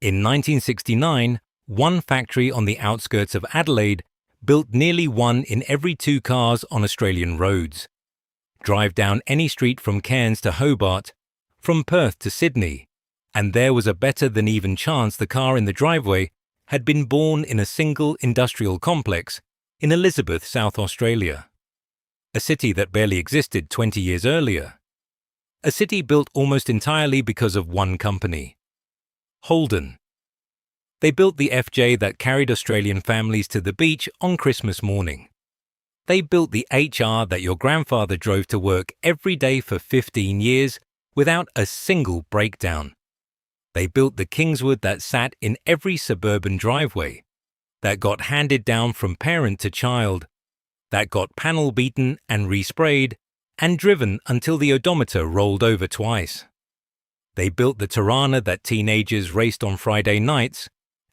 In 1969, one factory on the outskirts of Adelaide built nearly one in every two cars on Australian roads. Drive down any street from Cairns to Hobart, from Perth to Sydney, and there was a better than even chance the car in the driveway had been born in a single industrial complex in Elizabeth, South Australia. A city that barely existed 20 years earlier. A city built almost entirely because of one company. Holden. They built the FJ that carried Australian families to the beach on Christmas morning. They built the HR that your grandfather drove to work every day for 15 years without a single breakdown. They built the Kingswood that sat in every suburban driveway, that got handed down from parent to child, that got panel beaten and resprayed and driven until the odometer rolled over twice. They built the Tirana that teenagers raced on Friday nights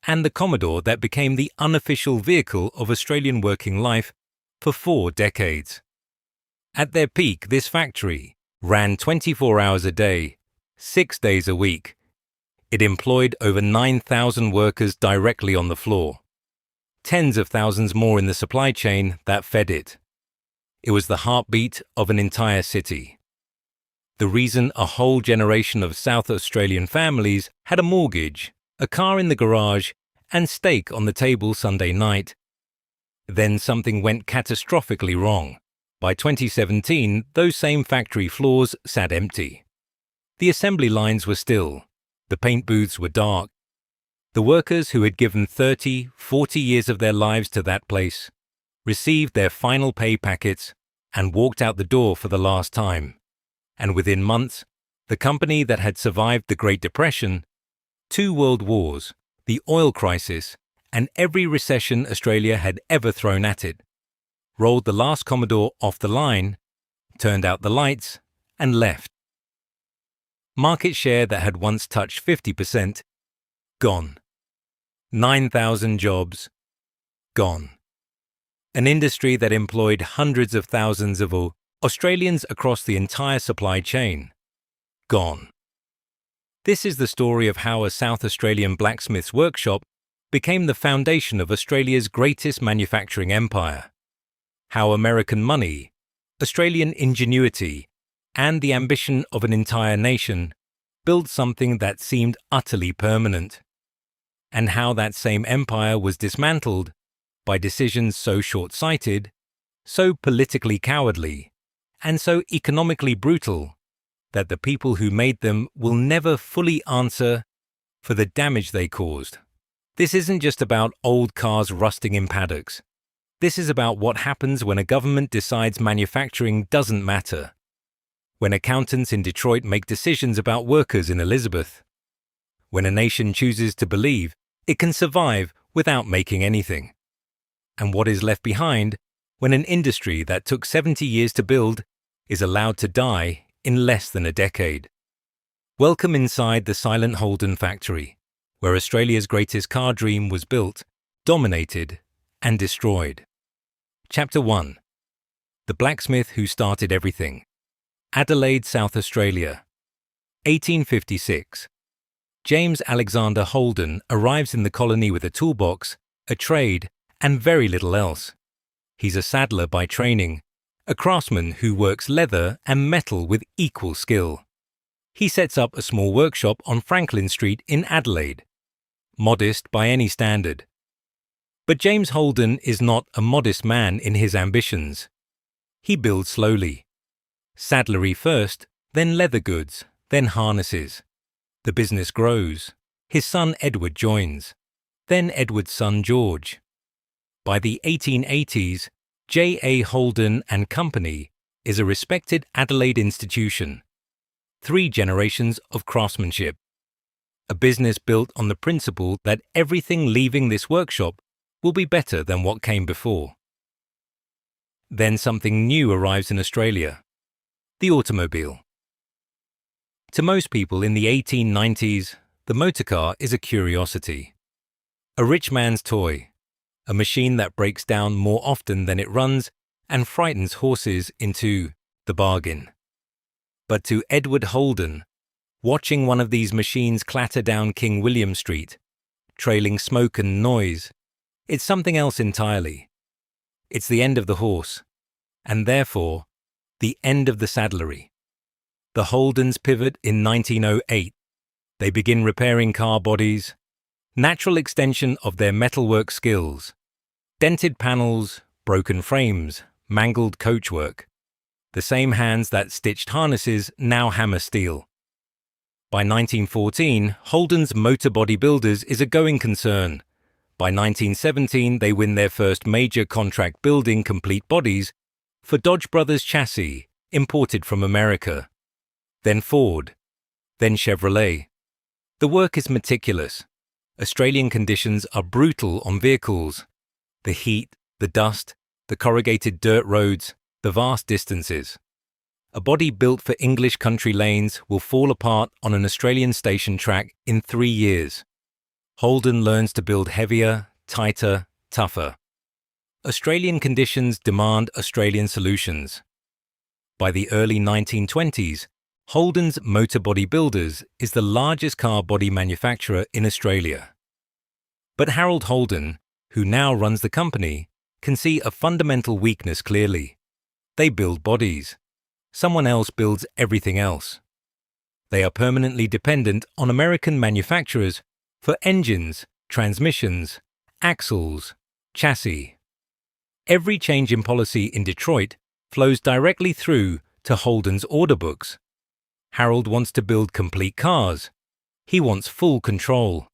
and the Commodore that became the unofficial vehicle of Australian working life for 4 decades. At their peak, this factory ran 24 hours a day, 6 days a week. It employed over 9,000 workers directly on the floor, tens of thousands more in the supply chain that fed it. It was the heartbeat of an entire city. The reason a whole generation of South Australian families had a mortgage, a car in the garage, and steak on the table Sunday night. Then something went catastrophically wrong. By 2017, those same factory floors sat empty. The assembly lines were still. The paint booths were dark. The workers who had given 30, 40 years of their lives to that place received their final pay packets and walked out the door for the last time. And within months, the company that had survived the Great Depression, 2 world wars, the oil crisis, and every recession Australia had ever thrown at it, rolled the last Commodore off the line, turned out the lights, and left. Market share that had once touched 50%, gone. 9,000 jobs, gone. An industry that employed hundreds of thousands of Australians across the entire supply chain, gone. This is the story of how a South Australian blacksmith's workshop became the foundation of Australia's greatest manufacturing empire. How American money, Australian ingenuity, and the ambition of an entire nation built something that seemed utterly permanent. And how that same empire was dismantled by decisions so short-sighted, so politically cowardly, and so economically brutal that the people who made them will never fully answer for the damage they caused. This isn't just about old cars rusting in paddocks. This is about what happens when a government decides manufacturing doesn't matter. When accountants in Detroit make decisions about workers in Elizabeth. When a nation chooses to believe it can survive without making anything. And what is left behind when an industry that took 70 years to build is allowed to die in less than a decade. Welcome inside the silent Holden factory, where Australia's greatest car dream was built, dominated, and destroyed. Chapter 1. The Blacksmith Who Started Everything. Adelaide, South Australia. 1856. James Alexander Holden arrives in the colony with a toolbox, a trade, and very little else. He's a saddler by training, a craftsman who works leather and metal with equal skill. He sets up a small workshop on Franklin Street in Adelaide. Modest by any standard. But James Holden is not a modest man in his ambitions. He builds slowly. Saddlery first, then leather goods, then harnesses. The business grows. His son Edward joins. Then Edward's son George. By the 1880s, J.A. Holden and Company is a respected Adelaide institution. 3 generations of craftsmanship. A business built on the principle that everything leaving this workshop will be better than what came before. Then something new arrives in Australia. The automobile. To most people in the 1890s, the motorcar is a curiosity. A rich man's toy. A machine that breaks down more often than it runs and frightens horses into the bargain. But to Edward Holden, Watching one of these machines clatter down King William Street, trailing smoke and noise, it's something else entirely. It's the end of the horse, and therefore, the end of the saddlery. The Holdens pivot in 1908. They begin repairing car bodies, natural extension of their metalwork skills, dented panels, broken frames, mangled coachwork. The same hands that stitched harnesses now hammer steel. By 1914, Holden's Motor Body Builders is a going concern. By 1917, they win their first major contract building complete bodies for Dodge Brothers chassis, imported from America. Then Ford, then Chevrolet. The work is meticulous. Australian conditions are brutal on vehicles. The heat, the dust, the corrugated dirt roads, the vast distances. A body built for English country lanes will fall apart on an Australian station track in 3 years. Holden learns to build heavier, tighter, tougher. Australian conditions demand Australian solutions. By the early 1920s, Holden's Motor Body Builders is the largest car body manufacturer in Australia. But Harold Holden, who now runs the company, can see a fundamental weakness clearly. They build bodies. Someone else builds everything else. They are permanently dependent on American manufacturers for engines, transmissions, axles, chassis. Every change in policy in Detroit flows directly through to Holden's order books. Harold wants to build complete cars. He wants full control.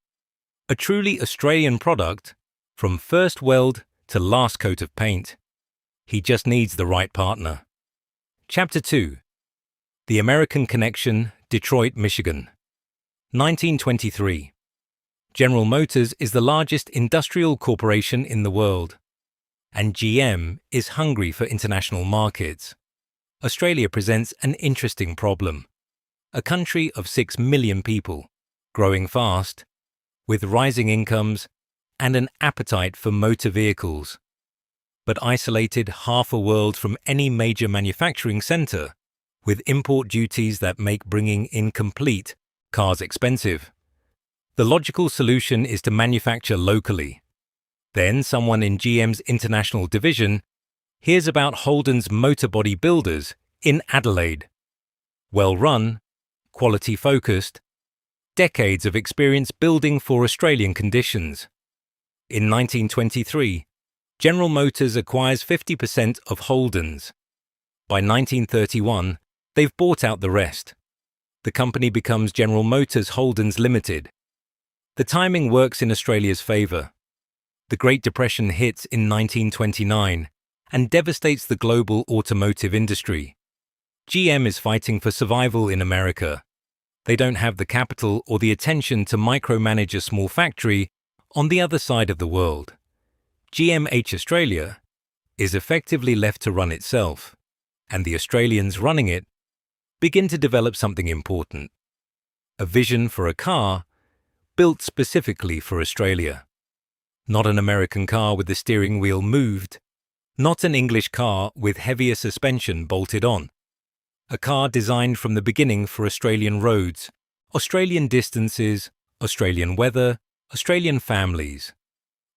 A truly Australian product, from first weld to last coat of paint. He just needs the right partner. Chapter 2. The American Connection, Detroit, Michigan. 1923. General Motors is the largest industrial corporation in the world, and GM is hungry for international markets. Australia presents an interesting problem. A country of 6 million people, growing fast, with rising incomes and an appetite for motor vehicles, but isolated half a world from any major manufacturing centre, with import duties that make bringing in complete cars expensive. The logical solution is to manufacture locally. Then someone in GM's international division hears about Holden's Motor Body Builders in Adelaide. Well run, quality focused, decades of experience building for Australian conditions. In 1923, General Motors acquires 50% of Holden's. By 1931, they've bought out the rest. The company becomes General Motors Holden's Limited. The timing works in Australia's favour. The Great Depression hits in 1929 and devastates the global automotive industry. GM is fighting for survival in America. They don't have the capital or the attention to micromanage a small factory on the other side of the world. GMH Australia is effectively left to run itself, and the Australians running it begin to develop something important. A vision for a car built specifically for Australia. Not an American car with the steering wheel moved, not an English car with heavier suspension bolted on. A car designed from the beginning for Australian roads, Australian distances, Australian weather, Australian families.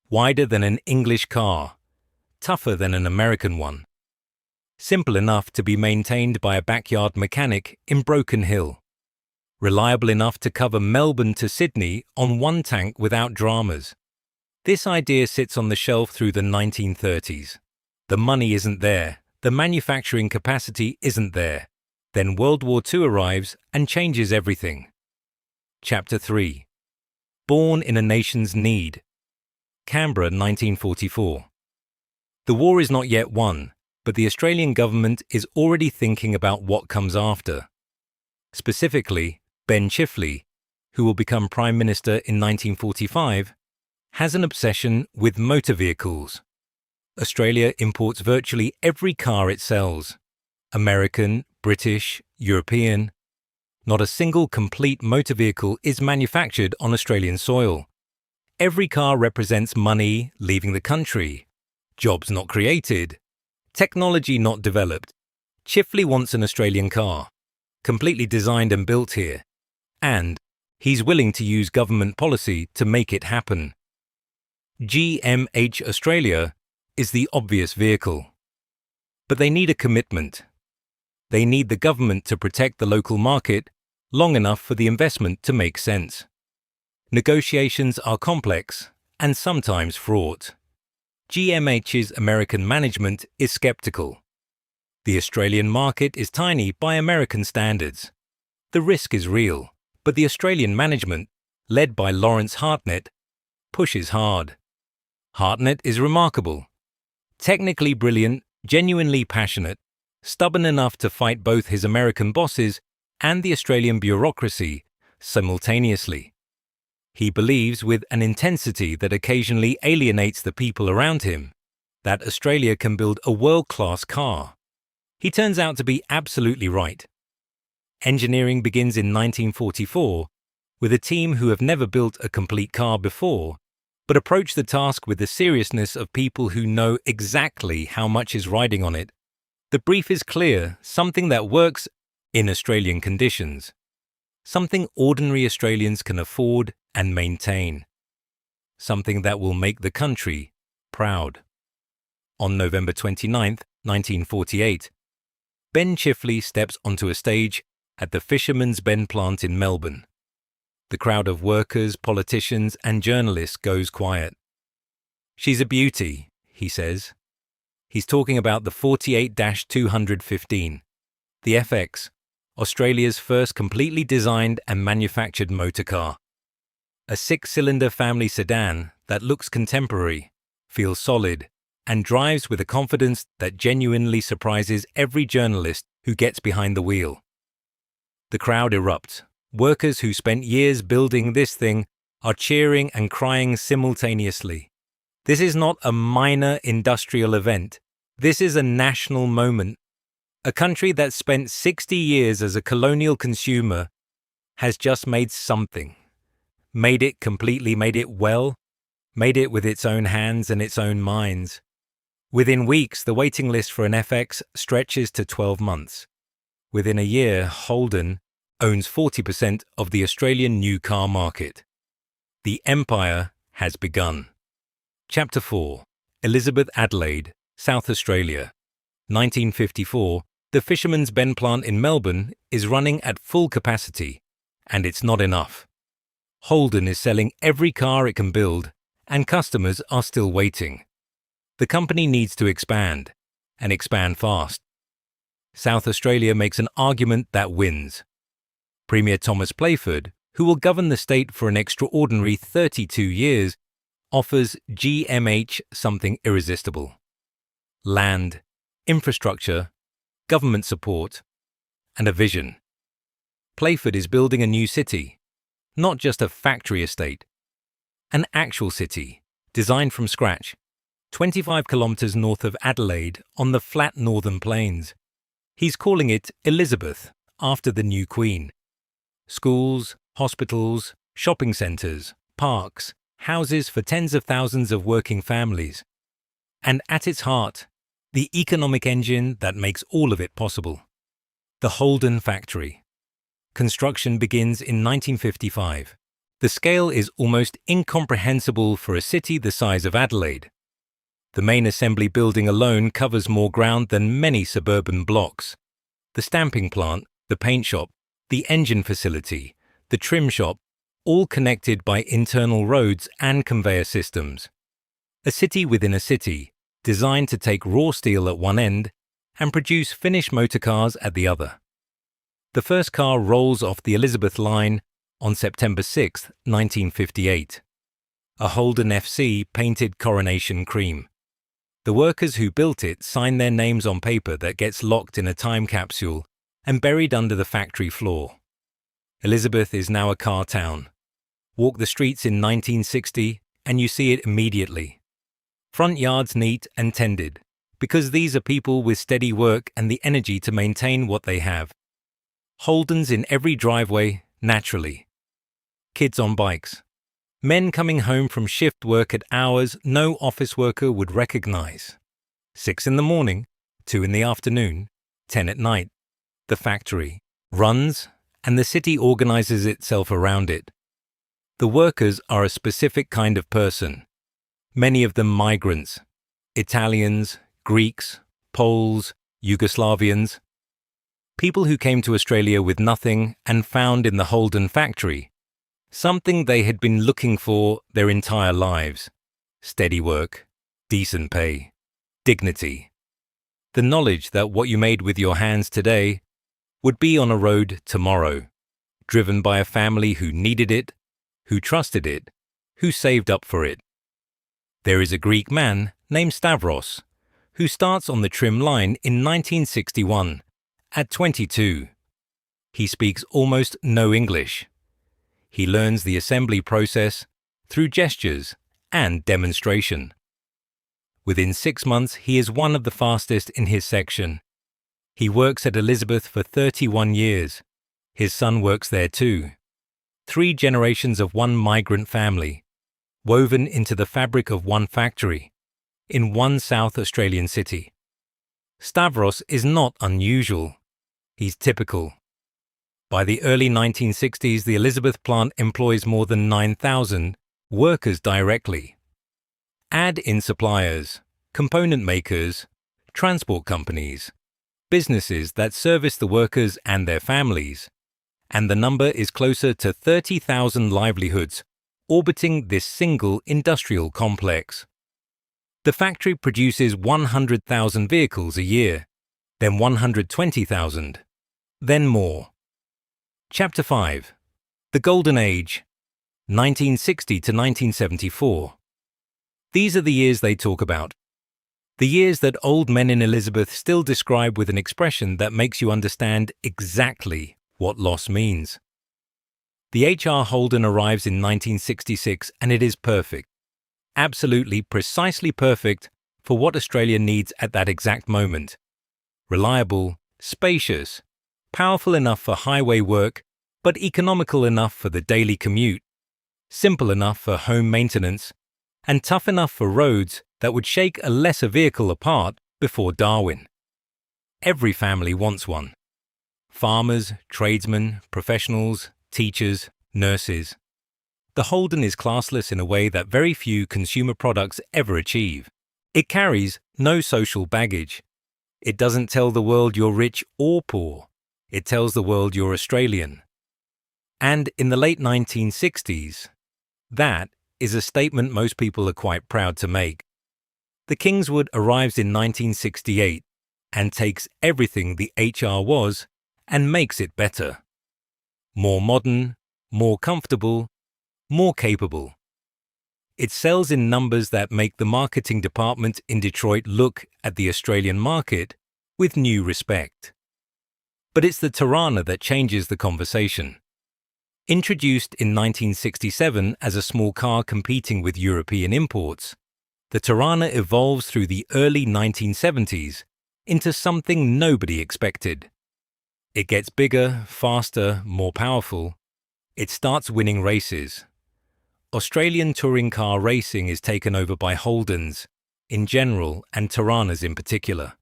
Wider than an English car, tougher than an American one. Simple enough to be maintained by a backyard mechanic in Broken Hill. Reliable enough to cover Melbourne to Sydney on one tank without dramas. This idea sits on the shelf through the 1930s. The money isn't there, the manufacturing capacity isn't there. Then World War II arrives and changes everything. Chapter 3. Born in a Nation's Need. Canberra, 1944. The war is not yet won, but the Australian government is already thinking about what comes after. Specifically, Ben Chifley, who will become Prime Minister in 1945, has an obsession with motor vehicles. Australia imports virtually every car it sells. American, British, European. Not a single complete motor vehicle is manufactured on Australian soil. Every car represents money leaving the country, jobs not created, technology not developed. Chifley wants an Australian car, completely designed and built here. And he's willing to use government policy to make it happen. GMH Australia is the obvious vehicle. But they need a commitment. They need the government to protect the local market long enough for the investment to make sense. Negotiations are complex and sometimes fraught. GMH's American management is skeptical. The Australian market is tiny by American standards. The risk is real, but the Australian management, led by Lawrence Hartnett, pushes hard. Hartnett is remarkable. Technically brilliant, genuinely passionate, stubborn enough to fight both his American bosses and the Australian bureaucracy simultaneously. He believes with an intensity that occasionally alienates the people around him that Australia can build a world-class car. He turns out to be absolutely right. Engineering begins in 1944 with a team who have never built a complete car before, but approach the task with the seriousness of people who know exactly how much is riding on it. The brief is clear, something that works in Australian conditions, something ordinary Australians can afford and maintain, something that will make the country proud. On November 29, 1948, Ben Chifley steps onto a stage at the Fisherman's Bend plant in Melbourne. The crowd of workers, politicians, and journalists goes quiet. "She's a beauty," he says. He's talking about the 48-215, the FX, Australia's first completely designed and manufactured motor car. A 6-cylinder family sedan that looks contemporary, feels solid, and drives with a confidence that genuinely surprises every journalist who gets behind the wheel. The crowd erupts. Workers who spent years building this thing are cheering and crying simultaneously. This is not a minor industrial event. This is a national moment. A country that spent 60 years as a colonial consumer has just made something. Made it completely, made it well, made it with its own hands and its own minds. Within weeks, the waiting list for an FX stretches to 12 months. Within a year, Holden owns 40% of the Australian new car market. The empire has begun. Chapter 4. Elizabeth Adelaide, South Australia. 1954, the Fisherman's Bend plant in Melbourne is running at full capacity, and it's not enough. Holden is selling every car it can build, and customers are still waiting. The company needs to expand, and expand fast. South Australia makes an argument that wins. Premier Thomas Playford, who will govern the state for an extraordinary 32 years, offers GMH something irresistible. Land, infrastructure, government support, and a vision. Playford is building a new city, not just a factory estate. An actual city, designed from scratch, 25 kilometres north of Adelaide on the flat northern plains. He's calling it Elizabeth, after the new Queen. Schools, hospitals, shopping centres, parks, houses for tens of thousands of working families. And at its heart, the economic engine that makes all of it possible. The Holden factory. Construction begins in 1955. The scale is almost incomprehensible for a city the size of Adelaide. The main assembly building alone covers more ground than many suburban blocks. The stamping plant, the paint shop, the engine facility, the trim shop, all connected by internal roads and conveyor systems. A city within a city, designed to take raw steel at one end and produce finished motor cars at the other. The first car rolls off the Elizabeth line on September 6, 1958. A Holden FC painted coronation cream. The workers who built it sign their names on paper that gets locked in a time capsule and buried under the factory floor. Elizabeth is now a car town. Walk the streets in 1960 and you see it immediately. Front yards neat and tended, because these are people with steady work and the energy to maintain what they have. Holdens in every driveway, naturally. Kids on bikes. Men coming home from shift work at hours no office worker would recognize. 6 in the morning, 2 in the afternoon, 10 at night. The factory runs and the city organizes itself around it. The workers are a specific kind of person, many of them migrants, Italians, Greeks, Poles, Yugoslavians, people who came to Australia with nothing and found in the Holden factory something they had been looking for their entire lives: steady work, decent pay, dignity. The knowledge that what you made with your hands today would be on a road tomorrow, driven by a family who needed it, who trusted it, who saved up for it. There is a Greek man named Stavros who starts on the trim line in 1961, at 22. He speaks almost no English. He learns the assembly process through gestures and demonstration. Within 6 months, he is one of the fastest in his section. He works at Elizabeth for 31 years. His son works there too. 3 generations of one migrant family, woven into the fabric of one factory, in one South Australian city. Stavros is not unusual. He's typical. By the early 1960s, the Elizabeth plant employs more than 9,000 workers directly. Add in suppliers, component makers, transport companies, businesses that service the workers and their families, and the number is closer to 30,000 livelihoods orbiting this single industrial complex. The factory produces 100,000 vehicles a year, then 120,000, then more. Chapter 5. The Golden Age, 1960 to 1974. These are the years they talk about. The years that old men in Elizabeth still describe with an expression that makes you understand exactly what loss means. The H.R. Holden arrives in 1966 and it is perfect. Absolutely precisely perfect for what Australia needs at that exact moment. Reliable, spacious, powerful enough for highway work, but economical enough for the daily commute, simple enough for home maintenance, and tough enough for roads that would shake a lesser vehicle apart before Darwin. Every family wants one. Farmers, tradesmen, professionals, teachers, nurses. The Holden is classless in a way that very few consumer products ever achieve. It carries no social baggage. It doesn't tell the world you're rich or poor. It tells the world you're Australian. And in the late 1960s, that is a statement most people are quite proud to make. The Kingswood arrives in 1968 and takes everything the HR was and makes it better. More modern, more comfortable, more capable. It sells in numbers that make the marketing department in Detroit look at the Australian market with new respect. But it's the Tarana that changes the conversation. Introduced in 1967 as a small car competing with European imports, the Tarana evolves through the early 1970s into something nobody expected. It gets bigger, faster, more powerful. It starts winning races. Australian touring car racing is taken over by Holdens in general and Taranas in particular.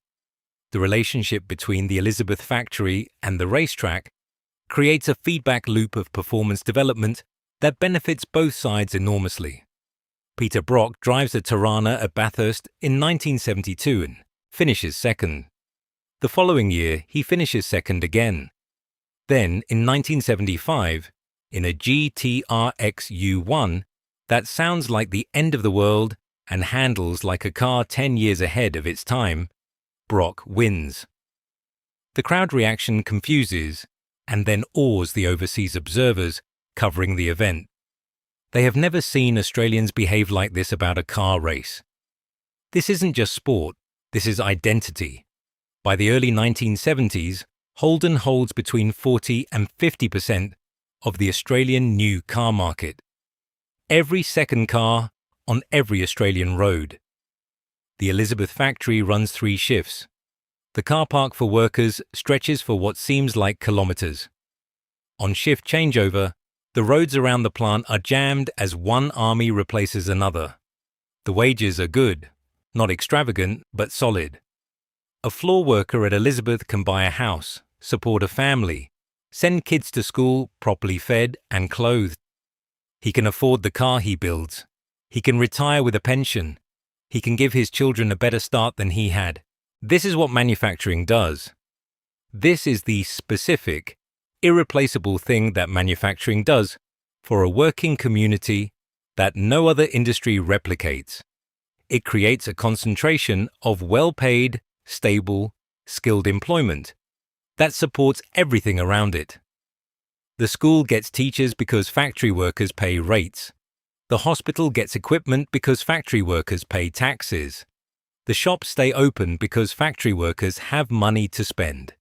The relationship between the Elizabeth factory and the racetrack creates a feedback loop of performance development that benefits both sides enormously. Peter Brock drives a Tarana at Bathurst in 1972 and finishes second. The following year, he finishes second again. Then, in 1975, in a GTRX-U1 that sounds like the end of the world and handles like a car 10 years ahead of its time, Brock wins. The crowd reaction confuses and then awes the overseas observers covering the event. They have never seen Australians behave like this about a car race. This isn't just sport, this is identity. By the early 1970s, Holden holds between 40 and 50% of the Australian new car market. Every second car on every Australian road. The Elizabeth factory runs 3 shifts. The car park for workers stretches for what seems like kilometres. On shift changeover, the roads around the plant are jammed as one army replaces another. The wages are good, not extravagant, but solid. A floor worker at Elizabeth can buy a house, support a family, send kids to school properly fed and clothed. He can afford the car he builds. He can retire with a pension. He can give his children a better start than he had. This is what manufacturing does. This is the specific, irreplaceable thing that manufacturing does for a working community that no other industry replicates. It creates a concentration of well-paid, stable, skilled employment that supports everything around it. The school gets teachers because factory workers pay rates. The hospital gets equipment because factory workers pay taxes. The shops stay open because factory workers have money to spend.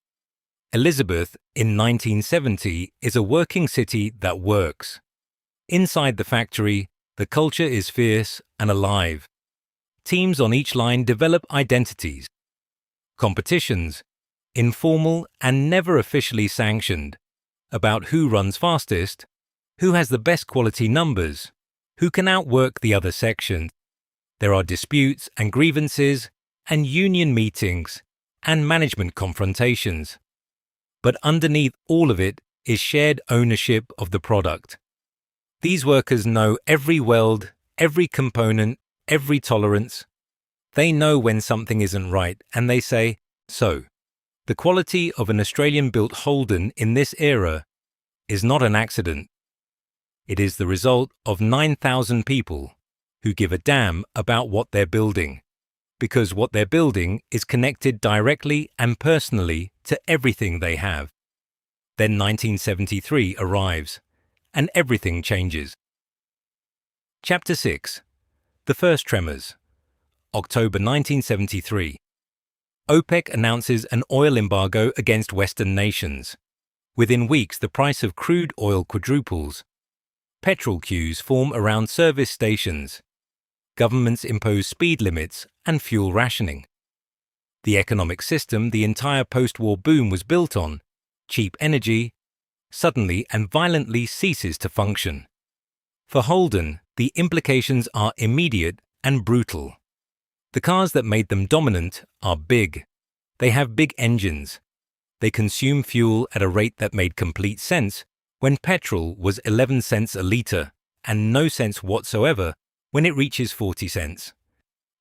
Elizabeth, in 1970, is a working city that works. Inside the factory, the culture is fierce and alive. Teams on each line develop identities. Competitions, informal and never officially sanctioned, about who runs fastest, who has the best quality numbers, who can outwork the other section. There are disputes and grievances and union meetings and management confrontations. But underneath all of it is shared ownership of the product. These workers know every weld, every component, every tolerance. They know when something isn't right, and they say, so, the quality of an Australian-built Holden in this era is not an accident. It is the result of 9,000 people who give a damn about what they're building, because what they're building is connected directly and personally to everything they have. Then 1973 arrives, and everything changes. Chapter 6. The First Tremors. October 1973. OPEC announces an oil embargo against Western nations. Within weeks, the price of crude oil quadruples. Petrol queues form around service stations. Governments impose speed limits and fuel rationing. The economic system the entire post-war boom was built on, cheap energy, suddenly and violently ceases to function. For Holden, the implications are immediate and brutal. The cars that made them dominant are big. They have big engines. They consume fuel at a rate that made complete sense when petrol was 11 cents a litre and no sense whatsoever when it reaches 40 cents.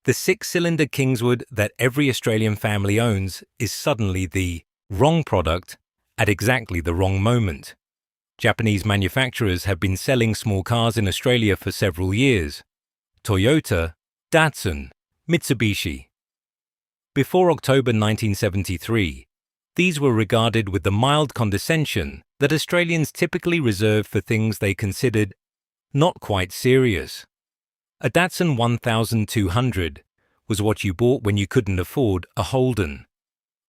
The six-cylinder Kingswood that every Australian family owns is suddenly the wrong product at exactly the wrong moment. Japanese manufacturers have been selling small cars in Australia for several years. Toyota, Datsun, Mitsubishi. Before October 1973, these were regarded with the mild condescension that Australians typically reserve for things they considered not quite serious. A Datsun 1200 was what you bought when you couldn't afford a Holden.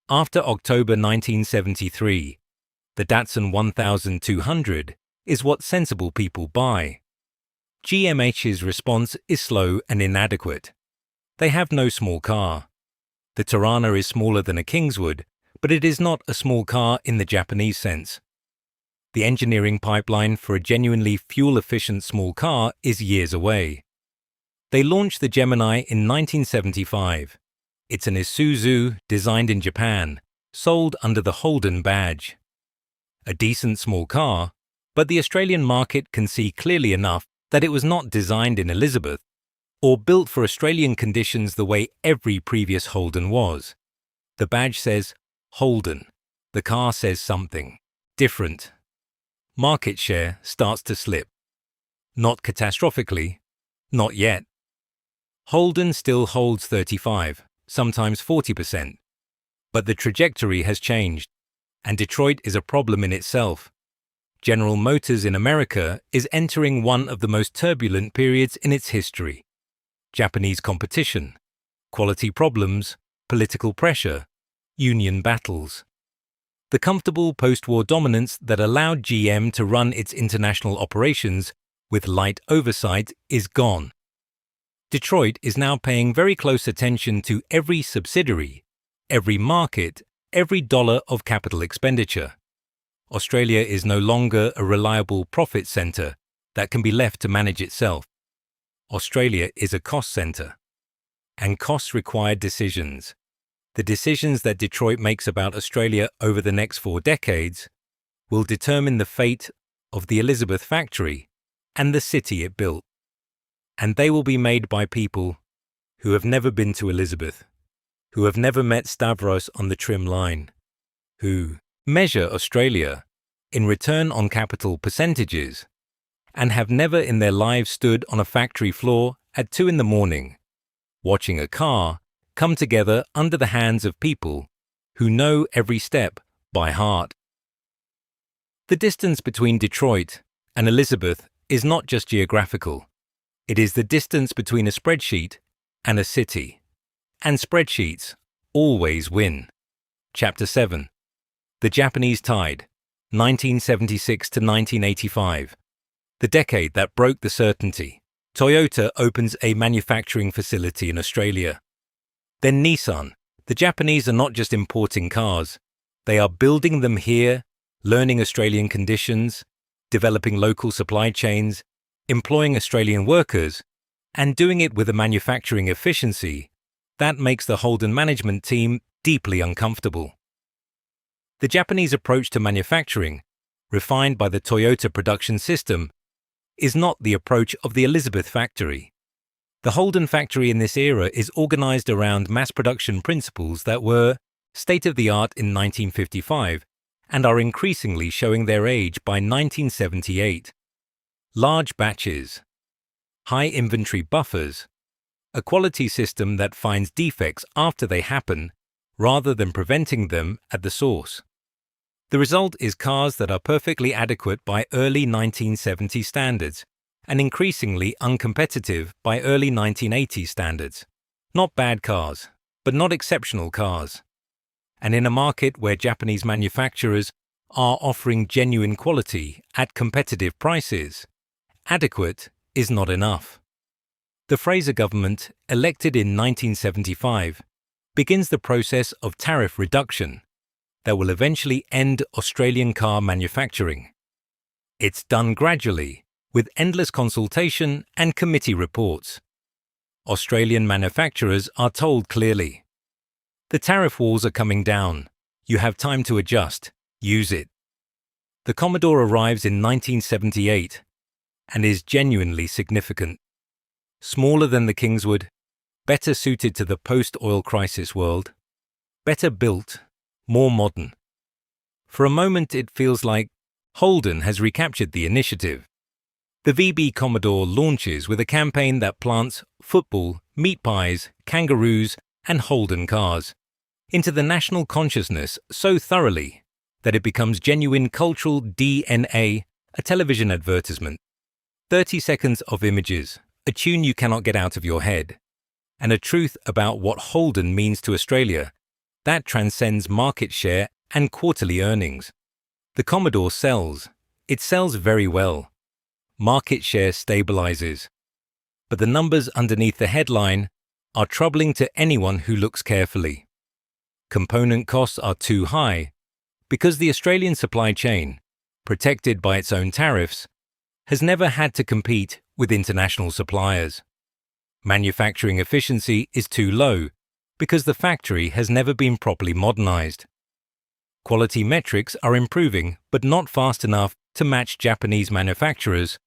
After October 1973, the Datsun 1200 is what sensible people buy. GMH's response is slow and inadequate. They have no small car. The Tirana is smaller than a Kingswood, but it is not a small car in the Japanese sense. The engineering pipeline for a genuinely fuel-efficient small car is years away. They launched the Gemini in 1975. It's an Isuzu designed in Japan, sold under the Holden badge. A decent small car, but the Australian market can see clearly enough that it was not designed in Elizabeth or built for Australian conditions the way every previous Holden was. The badge says Holden. The car says something different. Market share starts to slip. Not catastrophically, not yet. Holden still holds 35, sometimes 40%. But the trajectory has changed, and Detroit is a problem in itself. General Motors in America is entering one of the most turbulent periods in its history. Japanese competition, quality problems, political pressure, union battles. The comfortable post-war dominance that allowed GM to run its international operations with light oversight is gone. Detroit is now paying very close attention to every subsidiary, every market, every dollar of capital expenditure. Australia is no longer a reliable profit centre that can be left to manage itself. Australia is a cost centre, and costs require decisions. The decisions that Detroit makes about Australia over the next 4 decades will determine the fate of the Elizabeth factory and the city it built. And they will be made by people who have never been to Elizabeth, who have never met Stavros on the trim line, who measure Australia in return on capital percentages, and have never in their lives stood on a factory floor at 2 a.m, watching a car come together under the hands of people who know every step by heart. The distance between Detroit and Elizabeth is not just geographical. It is the distance between a spreadsheet and a city. And spreadsheets always win. Chapter 7. The Japanese Tide, 1976 to 1985. The decade that broke the certainty. Toyota opens a manufacturing facility in Australia. Then Nissan. The Japanese are not just importing cars. They are building them here, learning Australian conditions, developing local supply chains, employing Australian workers, and doing it with a manufacturing efficiency that makes the Holden management team deeply uncomfortable. The Japanese approach to manufacturing, refined by the Toyota production system, is not the approach of the Elizabeth factory. The Holden factory in this era is organized around mass production principles that were state-of-the-art in 1955 and are increasingly showing their age by 1978. Large batches, high inventory buffers, a quality system that finds defects after they happen rather than preventing them at the source. The result is cars that are perfectly adequate by early 1970 standards and increasingly uncompetitive by early 1980 standards. Not bad cars, but not exceptional cars. And in a market where Japanese manufacturers are offering genuine quality at competitive prices, adequate is not enough. The Fraser government, elected in 1975, begins the process of tariff reduction that will eventually end Australian car manufacturing. It's done gradually, with endless consultation and committee reports. Australian manufacturers are told clearly, the tariff walls are coming down. You have time to adjust. Use it. The Commodore arrives in 1978 and is genuinely significant. Smaller than the Kingswood, better suited to the post-oil crisis world, better built, more modern. For a moment it feels like Holden has recaptured the initiative. The VB Commodore launches with a campaign that plants football, meat pies, kangaroos, and Holden cars into the national consciousness so thoroughly that it becomes genuine cultural DNA, a television advertisement. 30 seconds of images, a tune you cannot get out of your head, and a truth about what Holden means to Australia that transcends market share and quarterly earnings. The Commodore sells. It sells very well. Market share stabilizes. But the numbers underneath the headline are troubling to anyone who looks carefully. Component costs are too high because the Australian supply chain, protected by its own tariffs, has never had to compete with international suppliers. Manufacturing efficiency is too low because the factory has never been properly modernized. Quality metrics are improving but not fast enough to match Japanese manufacturers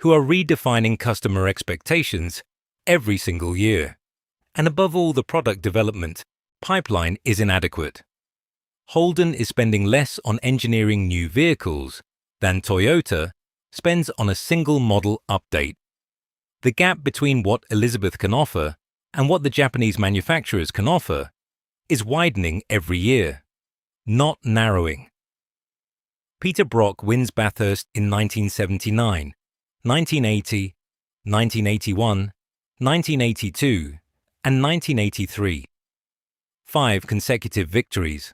who are redefining customer expectations every single year. And above all, the product development pipeline is inadequate. Holden is spending less on engineering new vehicles than Toyota spends on a single model update. The gap between what Elizabeth can offer and what the Japanese manufacturers can offer is widening every year, not narrowing. Peter Brock wins Bathurst in 1979, 1980, 1981, 1982, and 1983. 5 consecutive victories.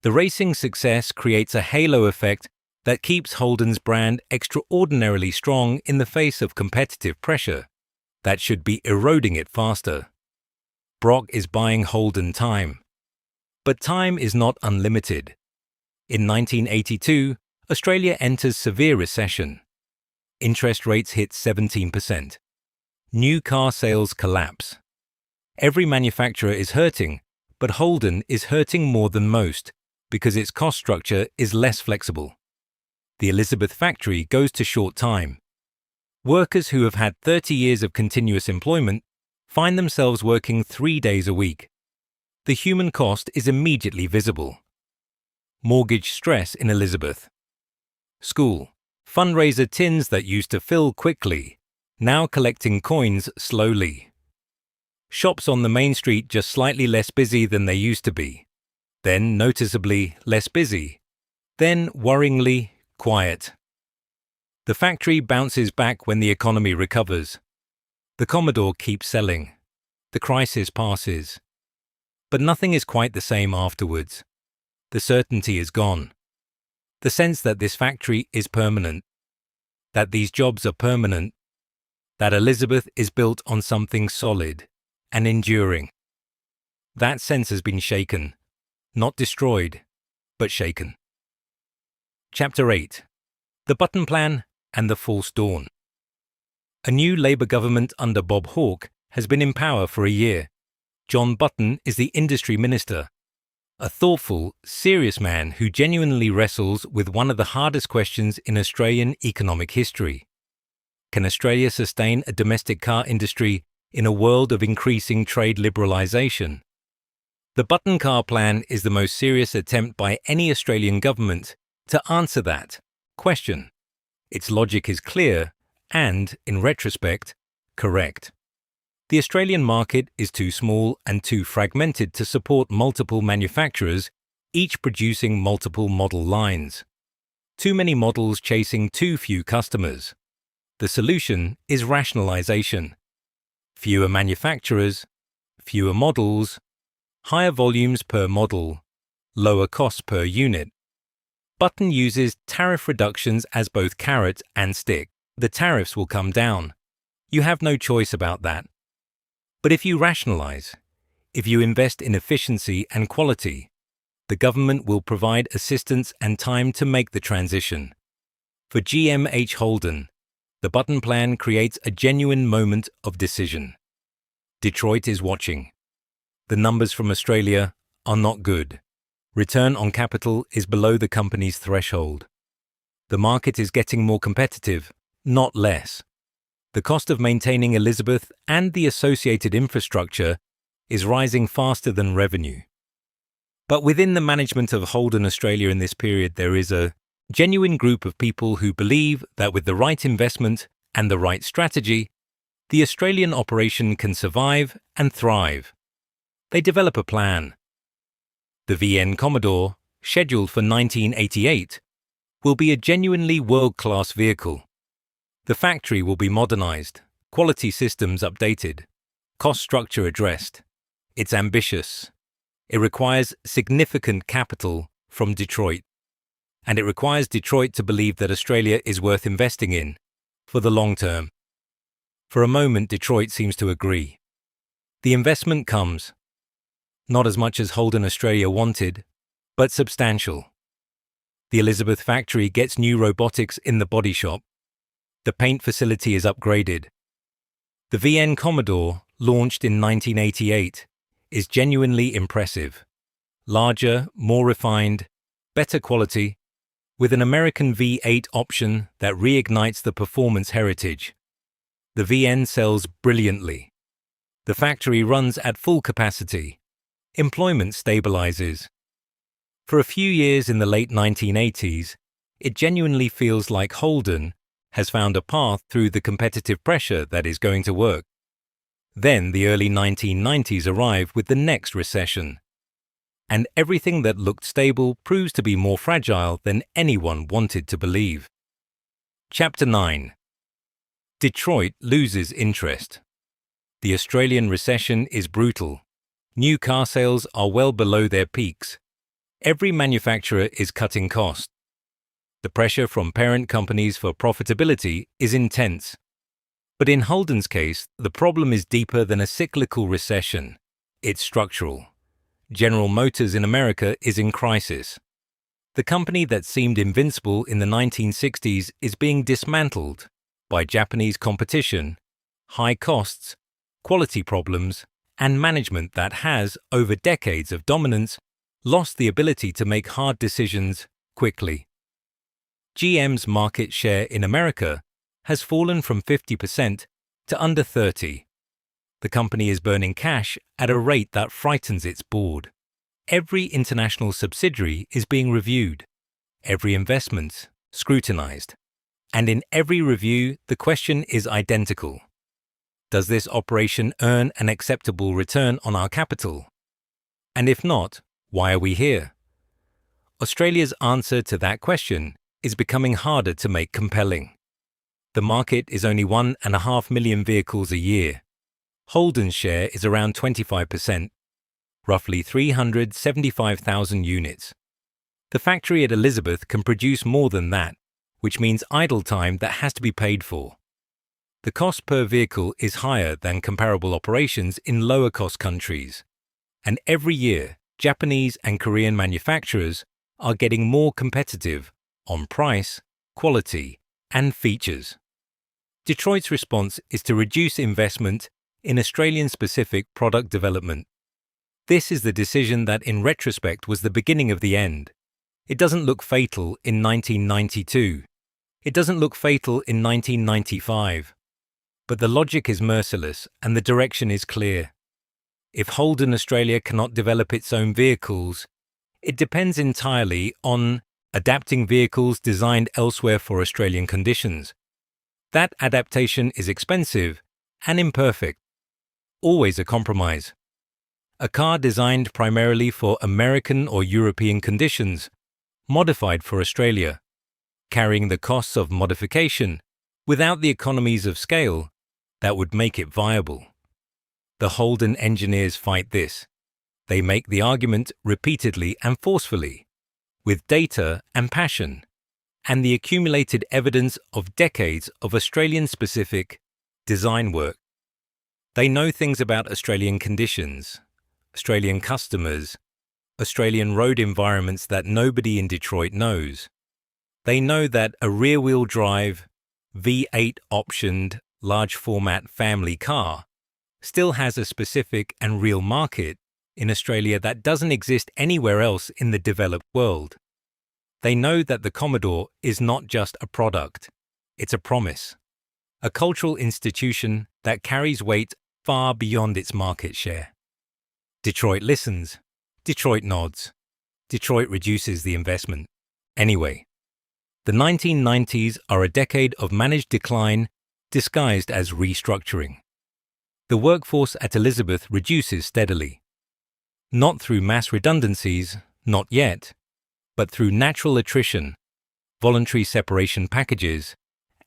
The racing success creates a halo effect that keeps Holden's brand extraordinarily strong in the face of competitive pressure that should be eroding it faster. Brock is buying Holden time. But time is not unlimited. In 1982, Australia enters severe recession. Interest rates hit 17%. New car sales collapse. Every manufacturer is hurting, but Holden is hurting more than most because its cost structure is less flexible. The Elizabeth factory goes to short time. Workers who have had 30 years of continuous employment find themselves working 3 days a week. The human cost is immediately visible. Mortgage stress in Elizabeth. School. Fundraiser tins that used to fill quickly, now collecting coins slowly. Shops on the main street just slightly less busy than they used to be. Then noticeably less busy. Then worryingly quiet. The factory bounces back when the economy recovers. The Commodore keeps selling. The crisis passes. But nothing is quite the same afterwards. The certainty is gone. The sense that this factory is permanent, that these jobs are permanent, that Elizabeth is built on something solid and enduring. That sense has been shaken, not destroyed, but shaken. Chapter 8. The Button Plan and the False Dawn. A new Labour government under Bob Hawke has been in power for a year. John Button is the industry minister, a thoughtful, serious man who genuinely wrestles with one of the hardest questions in Australian economic history. Can Australia sustain a domestic car industry in a world of increasing trade liberalisation? The Button Car Plan is the most serious attempt by any Australian government to answer that question. Its logic is clear and, in retrospect, correct. The Australian market is too small and too fragmented to support multiple manufacturers, each producing multiple model lines. Too many models chasing too few customers. The solution is rationalisation. Fewer manufacturers, fewer models, higher volumes per model, lower costs per unit. Button uses tariff reductions as both carrot and stick. The tariffs will come down. You have no choice about that. But if you rationalise, if you invest in efficiency and quality, the government will provide assistance and time to make the transition. For GMH Holden, the Button Plan creates a genuine moment of decision. Detroit is watching. The numbers from Australia are not good. Return on capital is below the company's threshold. The market is getting more competitive, not less. The cost of maintaining Elizabeth and the associated infrastructure is rising faster than revenue. But within the management of Holden Australia in this period, there is a genuine group of people who believe that with the right investment and the right strategy, the Australian operation can survive and thrive. They develop a plan. The VN Commodore, scheduled for 1988, will be a genuinely world-class vehicle. The factory will be modernised, quality systems updated, cost structure addressed. It's ambitious. It requires significant capital from Detroit. And it requires Detroit to believe that Australia is worth investing in for the long term. For a moment, Detroit seems to agree. The investment comes. Not as much as Holden Australia wanted, but substantial. The Elizabeth factory gets new robotics in the body shop. The paint facility is upgraded. The VN Commodore, launched in 1988, is genuinely impressive. Larger, more refined, better quality, with an American V8 option that reignites the performance heritage. The VN sells brilliantly. The factory runs at full capacity. Employment stabilizes. For a few years in the late 1980s, it genuinely feels like Holden has found a path through the competitive pressure that is going to work. Then the early 1990s arrive with the next recession. And everything that looked stable proves to be more fragile than anyone wanted to believe. Chapter 9. Detroit loses interest. The Australian recession is brutal. New car sales are well below their peaks. Every manufacturer is cutting costs. The pressure from parent companies for profitability is intense. But in Holden's case, the problem is deeper than a cyclical recession. It's structural. General Motors in America is in crisis. The company that seemed invincible in the 1960s is being dismantled by Japanese competition, high costs, quality problems, and management that has, over decades of dominance, lost the ability to make hard decisions quickly. GM's market share in America has fallen from 50% to under 30%. The company is burning cash at a rate that frightens its board. Every international subsidiary is being reviewed, every investment scrutinized, and in every review the question is identical. Does this operation earn an acceptable return on our capital? And if not, why are we here? Australia's answer to that question is becoming harder to make compelling. The market is only 1.5 million vehicles a year. Holden's share is around 25%, roughly 375,000 units. The factory at Elizabeth can produce more than that, which means idle time that has to be paid for. The cost per vehicle is higher than comparable operations in lower-cost countries, and every year, Japanese and Korean manufacturers are getting more competitive on price, quality, and features. Detroit's response is to reduce investment in Australian-specific product development. This is the decision that in retrospect was the beginning of the end. It doesn't look fatal in 1992. It doesn't look fatal in 1995. But the logic is merciless and the direction is clear. If Holden Australia cannot develop its own vehicles, it depends entirely on adapting vehicles designed elsewhere for Australian conditions. That adaptation is expensive and imperfect, always a compromise. A car designed primarily for American or European conditions, modified for Australia, carrying the costs of modification without the economies of scale that would make it viable. The Holden engineers fight this. They make the argument repeatedly and forcefully, with data and passion, and the accumulated evidence of decades of Australian-specific design work. They know things about Australian conditions, Australian customers, Australian road environments that nobody in Detroit knows. They know that a rear-wheel drive, V8 optioned, large-format family car still has a specific and real market in Australia that doesn't exist anywhere else in the developed world. They know that the Commodore is not just a product, it's a promise, a cultural institution that carries weight far beyond its market share. Detroit listens, Detroit nods, Detroit reduces the investment. Anyway, the 1990s are a decade of managed decline disguised as restructuring. The workforce at Elizabeth reduces steadily. Not through mass redundancies, not yet, but through natural attrition, voluntary separation packages,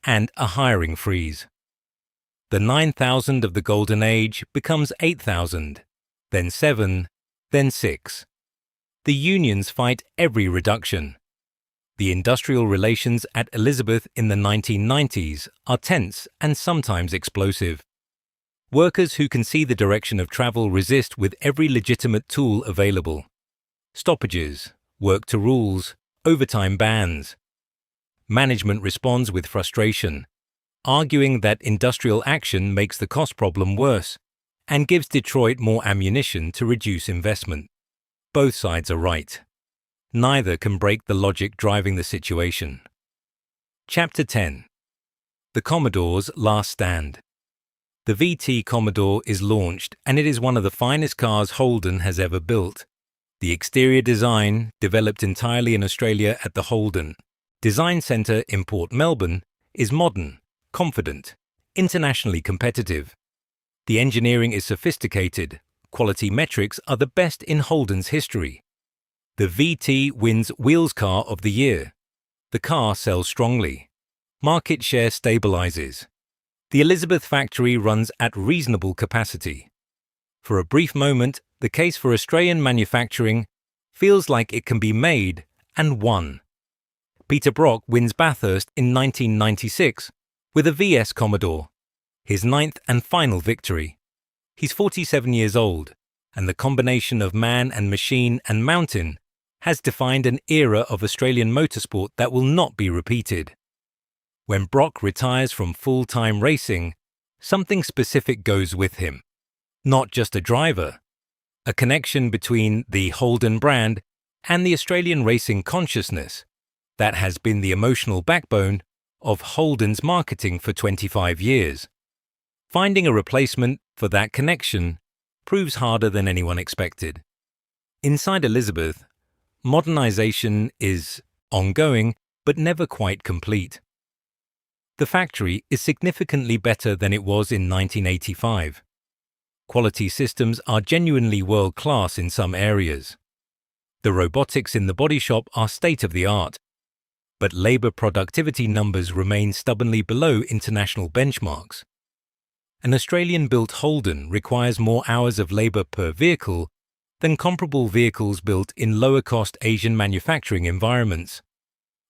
and a hiring freeze. The 9,000 of the golden age becomes 8,000, then 7, then 6. The unions fight every reduction. The industrial relations at Elizabeth in the 1990s are tense and sometimes explosive. Workers who can see the direction of travel resist with every legitimate tool available. Stoppages, work to rules, overtime bans. Management responds with frustration, arguing that industrial action makes the cost problem worse and gives Detroit more ammunition to reduce investment. Both sides are right. Neither can break the logic driving the situation. Chapter 10. The Commodore's Last Stand. The VT Commodore is launched and it is one of the finest cars Holden has ever built. The exterior design, developed entirely in Australia at the Holden Design Centre in Port Melbourne, is modern, confident, internationally competitive. The engineering is sophisticated, quality metrics are the best in Holden's history. The VT wins Wheels Car of the Year. The car sells strongly. Market share stabilizes. The Elizabeth factory runs at reasonable capacity. For a brief moment, the case for Australian manufacturing feels like it can be made and won. Peter Brock wins Bathurst in 1996 with a VS Commodore, his 9th and final victory. He's 47 years old, and the combination of man and machine and mountain has defined an era of Australian motorsport that will not be repeated. When Brock retires from full-time racing, something specific goes with him. Not just a driver, a connection between the Holden brand and the Australian racing consciousness. that has been the emotional backbone of Holden's marketing for 25 years. Finding a replacement for that connection proves harder than anyone expected. Inside Elizabeth, modernization is ongoing but never quite complete. The factory is significantly better than it was in 1985. Quality systems are genuinely world-class in some areas. The robotics in the body shop are state-of-the-art, but labor productivity numbers remain stubbornly below international benchmarks. An Australian-built Holden requires more hours of labor per vehicle than comparable vehicles built in lower-cost Asian manufacturing environments.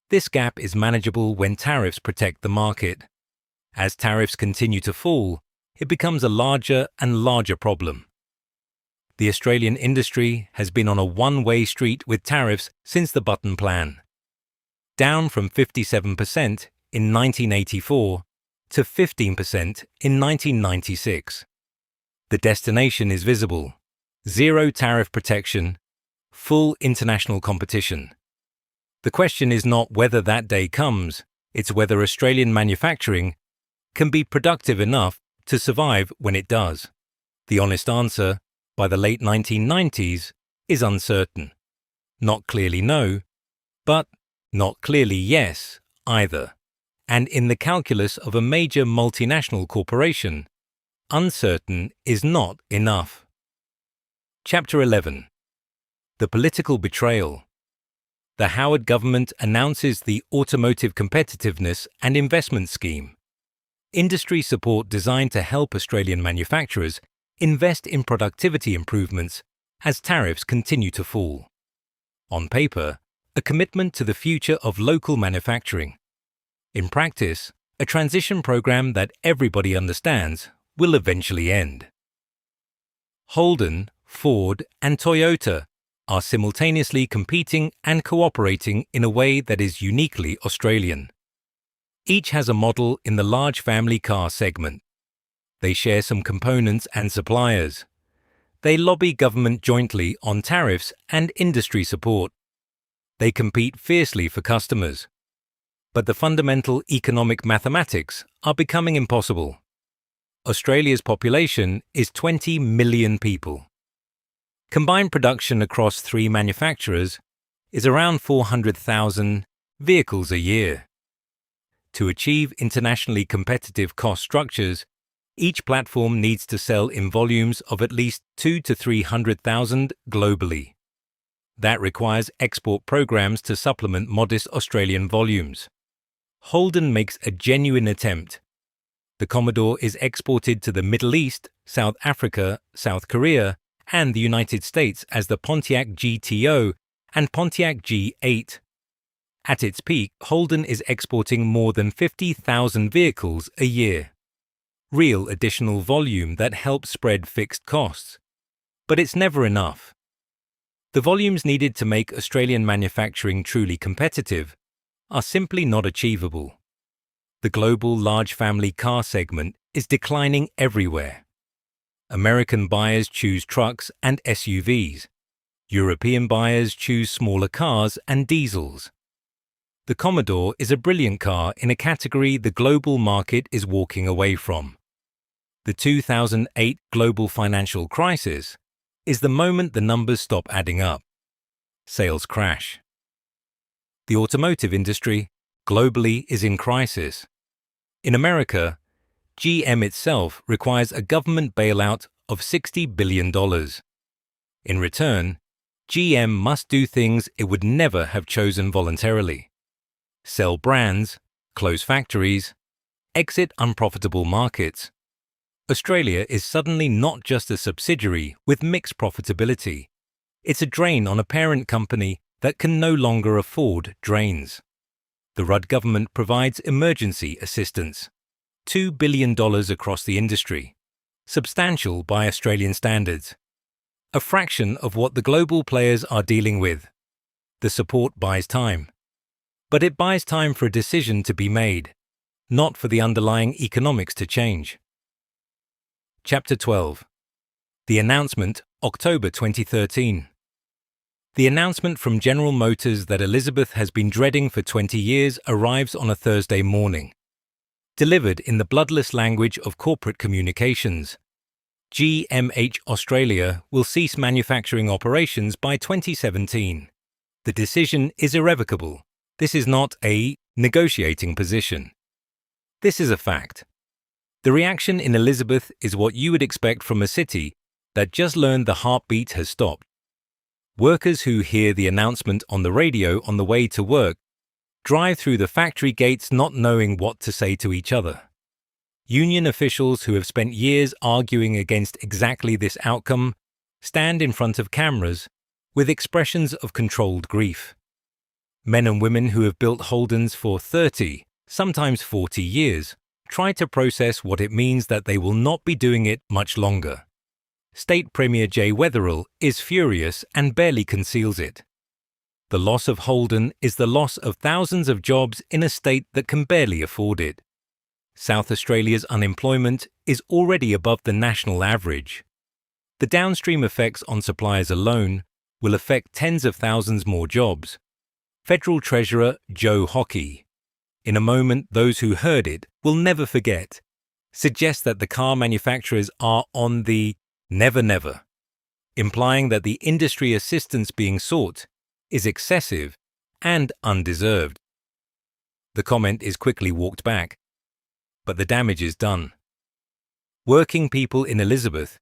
This gap is manageable when tariffs protect the market. As tariffs continue to fall, it becomes a larger and larger problem. The Australian industry has been on a one-way street with tariffs since the Button Plan. Down from 57% in 1984 to 15% in 1996. The destination is visible: zero tariff protection, full international competition. The question is not whether that day comes, it's whether Australian manufacturing can be productive enough to survive when it does. The honest answer, by the late 1990s, is uncertain. Not clearly no, but not clearly yes either. And in the calculus of a major multinational corporation, uncertain is not enough. Chapter 11. The Political Betrayal. The Howard government announces the Automotive Competitiveness and Investment Scheme, industry support designed to help Australian manufacturers invest in productivity improvements as tariffs continue to fall. On paper, a commitment to the future of local manufacturing. In practice, a transition program that everybody understands will eventually end. Holden, Ford, and Toyota are simultaneously competing and cooperating in a way that is uniquely Australian. Each has a model in the large family car segment. They share some components and suppliers. They lobby government jointly on tariffs and industry support. They compete fiercely for customers. But the fundamental economic mathematics are becoming impossible. Australia's population is 20 million people. Combined production across three manufacturers is around 400,000 vehicles a year. To achieve internationally competitive cost structures, each platform needs to sell in volumes of at least 200,000 to 300,000 globally. That requires export programs to supplement modest Australian volumes. Holden makes a genuine attempt. The Commodore is exported to the Middle East, South Africa, South Korea, and the United States as the Pontiac GTO and Pontiac G8. At its peak, Holden is exporting more than 50,000 vehicles a year. Real additional volume that helps spread fixed costs. But it's never enough. The volumes needed to make Australian manufacturing truly competitive are simply not achievable. The global large family car segment is declining everywhere. American buyers choose trucks and SUVs. European buyers choose smaller cars and diesels. The Commodore is a brilliant car in a category the global market is walking away from. The 2008 global financial crisis is the moment the numbers stop adding up. Sales crash. The automotive industry, globally, is in crisis. In America, GM itself requires a government bailout of $60 billion. In return, GM must do things it would never have chosen voluntarily. Sell brands, close factories, exit unprofitable markets. Australia is suddenly not just a subsidiary with mixed profitability. It's a drain on a parent company that can no longer afford drains. The Rudd government provides emergency assistance, $2 billion across the industry, substantial by Australian standards. A fraction of what the global players are dealing with. The support buys time. But it buys time for a decision to be made, not for the underlying economics to change. Chapter 12. The announcement, October 2013. The announcement from General Motors that Elizabeth has been dreading for 20 years arrives on a Thursday morning, delivered in the bloodless language of corporate communications. GMH Australia will cease manufacturing operations by 2017. The decision is irrevocable. This is not a negotiating position. This is a fact. The reaction in Elizabeth is what you would expect from a city that just learned the heartbeat has stopped. Workers who hear the announcement on the radio on the way to work drive through the factory gates not knowing what to say to each other. Union officials who have spent years arguing against exactly this outcome stand in front of cameras with expressions of controlled grief. Men and women who have built Holdens for 30, sometimes 40 years, try to process what it means that they will not be doing it much longer. State Premier Jay Weatherill is furious and barely conceals it. The loss of Holden is the loss of thousands of jobs in a state that can barely afford it. South Australia's unemployment is already above the national average. The downstream effects on suppliers alone will affect tens of thousands more jobs. Federal Treasurer Joe Hockey, in a moment those who heard it will never forget, suggests that the car manufacturers are on the never, implying that the industry assistance being sought is excessive and undeserved. The comment is quickly walked back, but the damage is done. Working people in Elizabeth,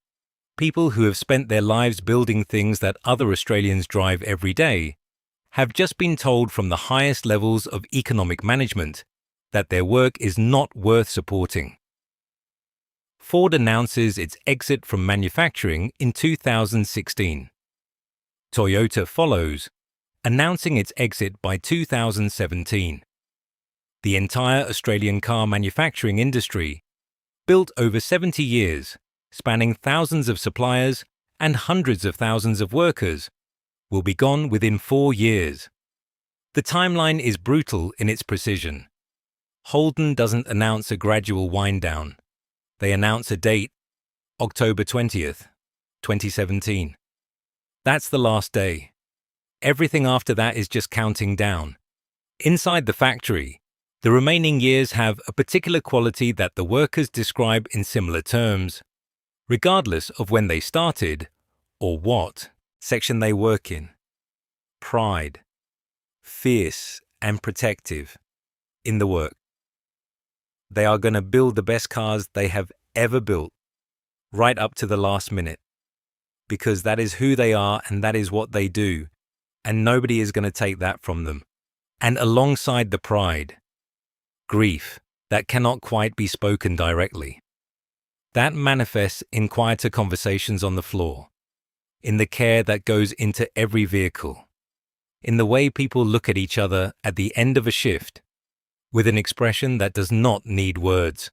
people who have spent their lives building things that other Australians drive every day, have just been told from the highest levels of economic management that their work is not worth supporting. Ford announces its exit from manufacturing in 2016. Toyota follows, announcing its exit by 2017. The entire Australian car manufacturing industry, built over 70 years, spanning thousands of suppliers and hundreds of thousands of workers, will be gone within 4 years. The timeline is brutal in its precision. Holden doesn't announce a gradual wind-down. They announce a date, October 20th, 2017. That's the last day. Everything after that is just counting down. Inside the factory, the remaining years have a particular quality that the workers describe in similar terms, regardless of when they started or what section they work in. Pride, fierce and protective in the work. They are going to build the best cars they have ever built, right up to the last minute, because that is who they are and that is what they do, and nobody is going to take that from them. And alongside the pride, grief that cannot quite be spoken directly. That manifests in quieter conversations on the floor, in the care that goes into every vehicle, in the way people look at each other at the end of a shift, with an expression that does not need words.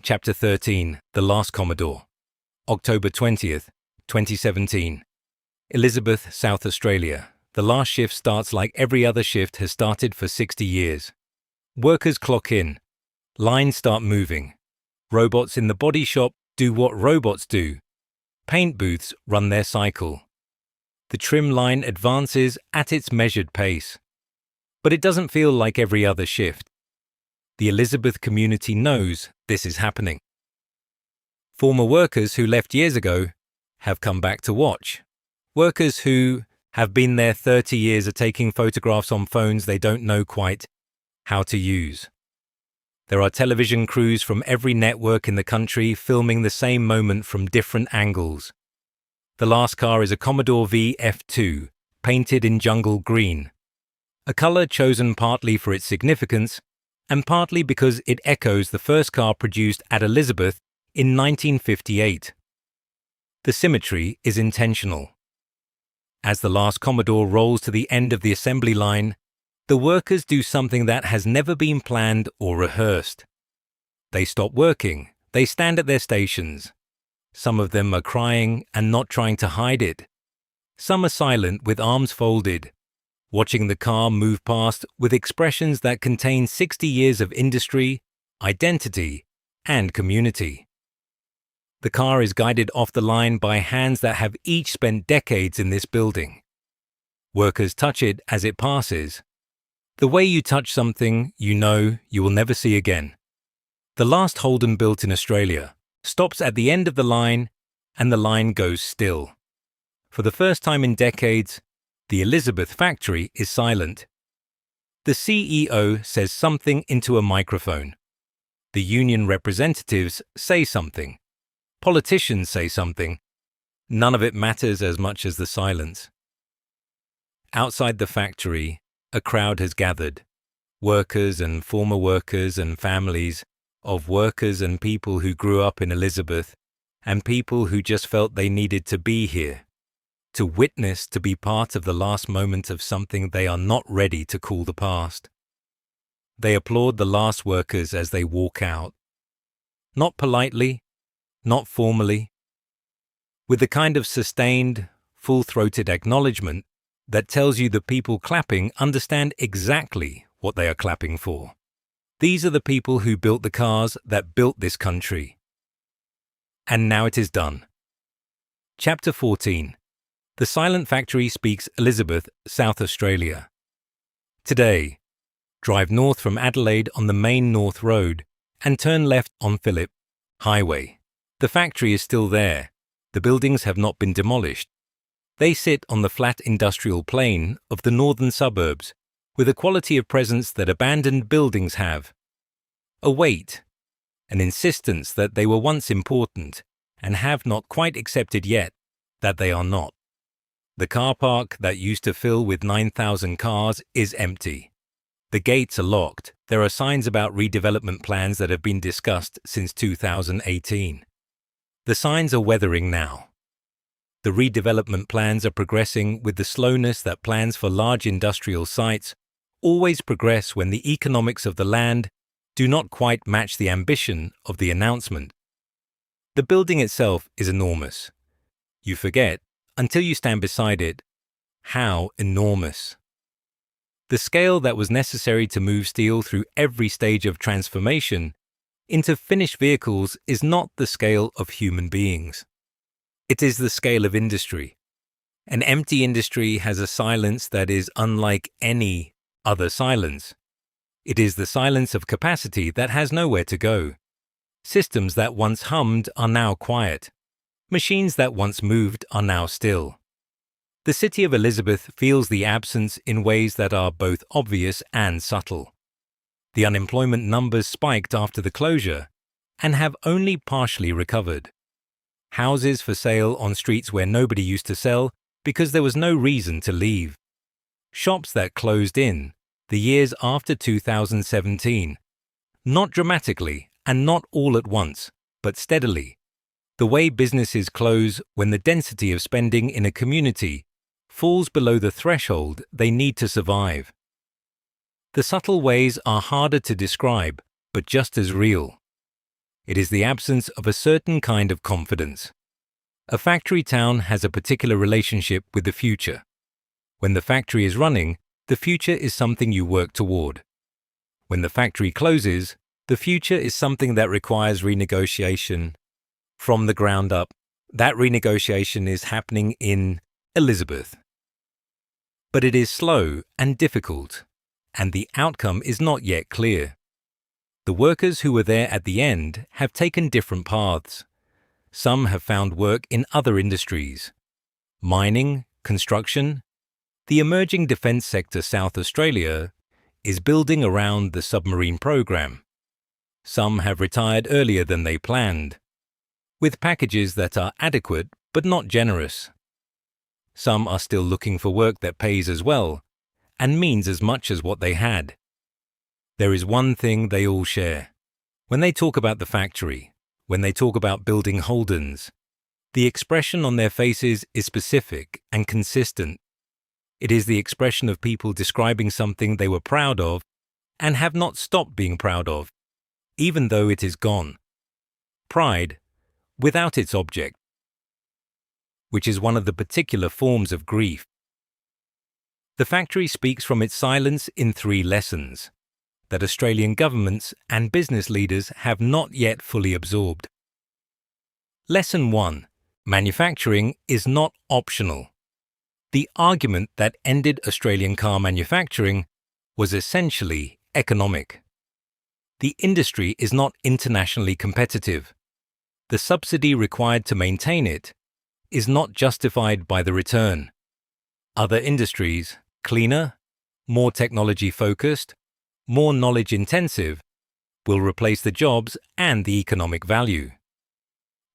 Chapter 13, The Last Commodore. October 20th, 2017. Elizabeth, South Australia. The last shift starts like every other shift has started for 60 years. Workers clock in. Lines start moving. Robots in the body shop do what robots do. Paint booths run their cycle. The trim line advances at its measured pace. But it doesn't feel like every other shift. The Elizabeth community knows this is happening. Former workers who left years ago have come back to watch. Workers who have been there 30 years are taking photographs on phones they don't know quite how to use. There are television crews from every network in the country filming the same moment from different angles. The last car is a Commodore VF2, painted in jungle green, a color chosen partly for its significance and partly because it echoes the first car produced at Elizabeth in 1958. The symmetry is intentional. As the last Commodore rolls to the end of the assembly line, the workers do something that has never been planned or rehearsed. They stop working. They stand at their stations. Some of them are crying and not trying to hide it. Some are silent with arms folded, watching the car move past with expressions that contain 60 years of industry, identity, and community. The car is guided off the line by hands that have each spent decades in this building. Workers touch it as it passes. The way you touch something you know you will never see again. The last Holden built in Australia stops at the end of the line, and the line goes still. For the first time in decades, the Elizabeth factory is silent. The CEO says something into a microphone. The union representatives say something. Politicians say something. None of it matters as much as the silence. Outside the factory, a crowd has gathered. Workers and former workers and families of workers and people who grew up in Elizabeth and people who just felt they needed to be here, to witness, to be part of the last moment of something they are not ready to call the past. They applaud the last workers as they walk out. Not politely, not formally, with the kind of sustained, full-throated acknowledgement that tells you the people clapping understand exactly what they are clapping for. These are the people who built the cars that built this country. And now it is done. Chapter 14. The Silent Factory Speaks Elizabeth, South Australia. Today, drive north from Adelaide on the main North Road and turn left on Phillip Highway. The factory is still there. The buildings have not been demolished. They sit on the flat industrial plain of the northern suburbs with a quality of presence that abandoned buildings have. A weight, an insistence that they were once important and have not quite accepted yet that they are not. The car park that used to fill with 9,000 cars is empty. The gates are locked. There are signs about redevelopment plans that have been discussed since 2018. The signs are weathering now. The redevelopment plans are progressing with the slowness that plans for large industrial sites always progress when the economics of the land do not quite match the ambition of the announcement. The building itself is enormous. You forget, until you stand beside it, how enormous. The scale that was necessary to move steel through every stage of transformation into finished vehicles is not the scale of human beings. It is the scale of industry. An empty industry has a silence that is unlike any other silence. It is the silence of capacity that has nowhere to go. Systems that once hummed are now quiet. Machines that once moved are now still. The city of Elizabeth feels the absence in ways that are both obvious and subtle. The unemployment numbers spiked after the closure and have only partially recovered. Houses for sale on streets where nobody used to sell because there was no reason to leave. Shops that closed in the years after 2017. Not dramatically and not all at once, but steadily. The way businesses close when the density of spending in a community falls below the threshold they need to survive. The subtle ways are harder to describe, but just as real. It is the absence of a certain kind of confidence. A factory town has a particular relationship with the future. When the factory is running, the future is something you work toward. When the factory closes, the future is something that requires renegotiation from the ground up. That renegotiation is happening in Elizabeth. But it is slow and difficult, and the outcome is not yet clear. The workers who were there at the end have taken different paths. Some have found work in other industries. Mining, construction. The emerging defence sector South Australia is building around the submarine program. Some have retired earlier than they planned, with packages that are adequate but not generous. Some are still looking for work that pays as well and means as much as what they had. There is one thing they all share. When they talk about the factory, when they talk about building Holdens, the expression on their faces is specific and consistent. It is the expression of people describing something they were proud of and have not stopped being proud of, even though it is gone. Pride without its object, which is one of the particular forms of grief. The factory speaks from its silence in 3 lessons that Australian governments and business leaders have not yet fully absorbed. Lesson 1. Manufacturing is not optional. The argument that ended Australian car manufacturing was essentially economic. The industry is not internationally competitive. The subsidy required to maintain it is not justified by the return. Other industries, cleaner, more technology-focused, more knowledge-intensive, will replace the jobs and the economic value.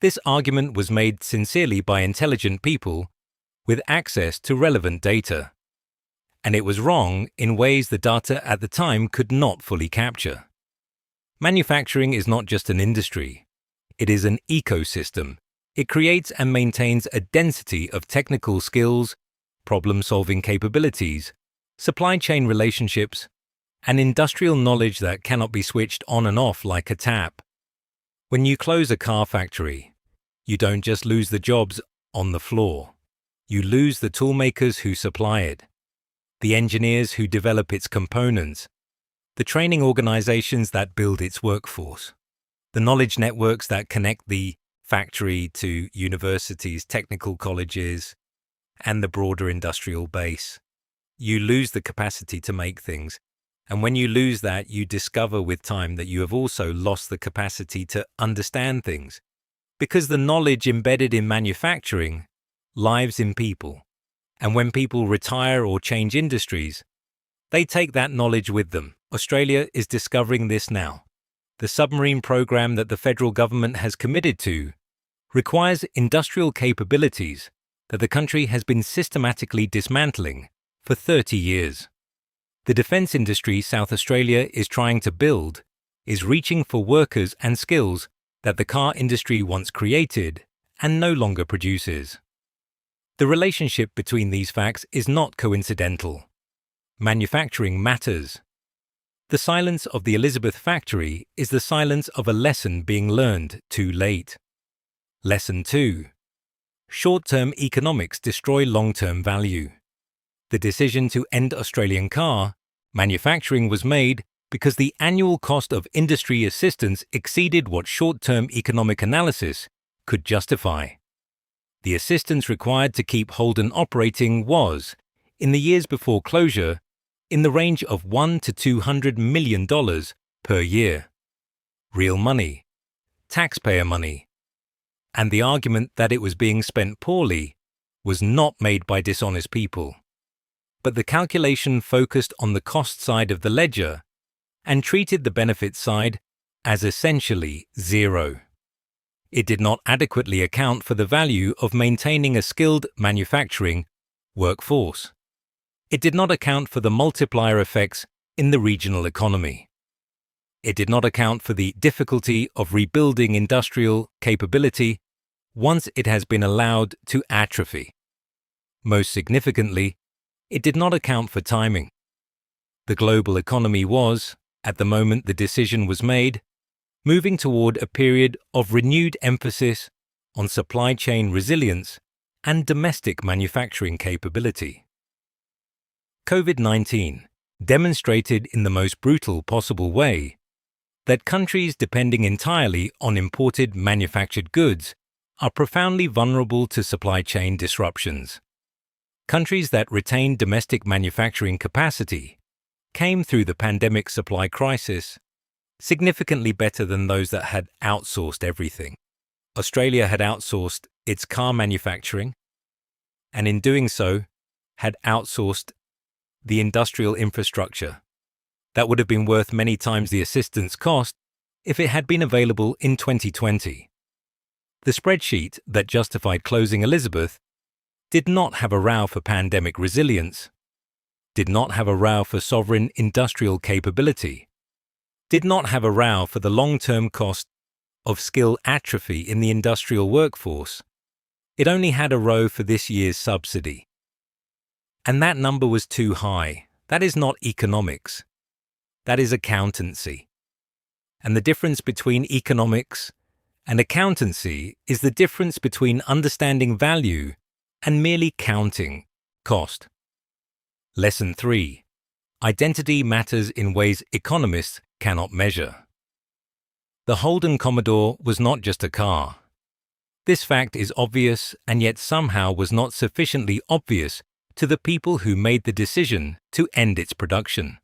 This argument was made sincerely by intelligent people with access to relevant data, and it was wrong in ways the data at the time could not fully capture. Manufacturing is not just an industry. It is an ecosystem. It creates and maintains a density of technical skills, problem-solving capabilities, supply chain relationships, and industrial knowledge that cannot be switched on and off like a tap. When you close a car factory, you don't just lose the jobs on the floor. You lose the toolmakers who supply it, the engineers who develop its components, the training organizations that build its workforce, the knowledge networks that connect the factory to universities, technical colleges, and the broader industrial base. You lose the capacity to make things. And when you lose that, you discover with time that you have also lost the capacity to understand things. Because the knowledge embedded in manufacturing lives in people. And when people retire or change industries, they take that knowledge with them. Australia is discovering this now. The submarine program that the federal government has committed to requires industrial capabilities that the country has been systematically dismantling for 30 years. The defence industry South Australia is trying to build is reaching for workers and skills that the car industry once created and no longer produces. The relationship between these facts is not coincidental. Manufacturing matters. The silence of the Elizabeth factory is the silence of a lesson being learned too late. Lesson 2. Short-term economics destroy long-term value. The decision to end Australian car manufacturing was made because the annual cost of industry assistance exceeded what short-term economic analysis could justify. The assistance required to keep Holden operating was, in the years before closure, in the range of $100 to $200 million per year. Real money, taxpayer money. And the argument that it was being spent poorly was not made by dishonest people. But the calculation focused on the cost side of the ledger and treated the benefit side as essentially zero. It did not adequately account for the value of maintaining a skilled manufacturing workforce. It did not account for the multiplier effects in the regional economy. It did not account for the difficulty of rebuilding industrial capability once it has been allowed to atrophy. Most significantly, it did not account for timing. The global economy was, at the moment the decision was made, moving toward a period of renewed emphasis on supply chain resilience and domestic manufacturing capability. COVID-19 demonstrated in the most brutal possible way that countries depending entirely on imported manufactured goods are profoundly vulnerable to supply chain disruptions. Countries that retained domestic manufacturing capacity came through the pandemic supply crisis significantly better than those that had outsourced everything. Australia had outsourced its car manufacturing, and in doing so, had outsourced the industrial infrastructure that would have been worth many times the assistance cost if it had been available in 2020. The spreadsheet that justified closing Elizabeth did not have a row for pandemic resilience, did not have a row for sovereign industrial capability, did not have a row for the long-term cost of skill atrophy in the industrial workforce. It only had a row for this year's subsidy. And that number was too high. That is not economics. That is accountancy. And the difference between economics and accountancy is the difference between understanding value and merely counting cost. Lesson 3. Identity matters in ways economists cannot measure. The Holden Commodore was not just a car. This fact is obvious and yet somehow was not sufficiently obvious to the people who made the decision to end its production.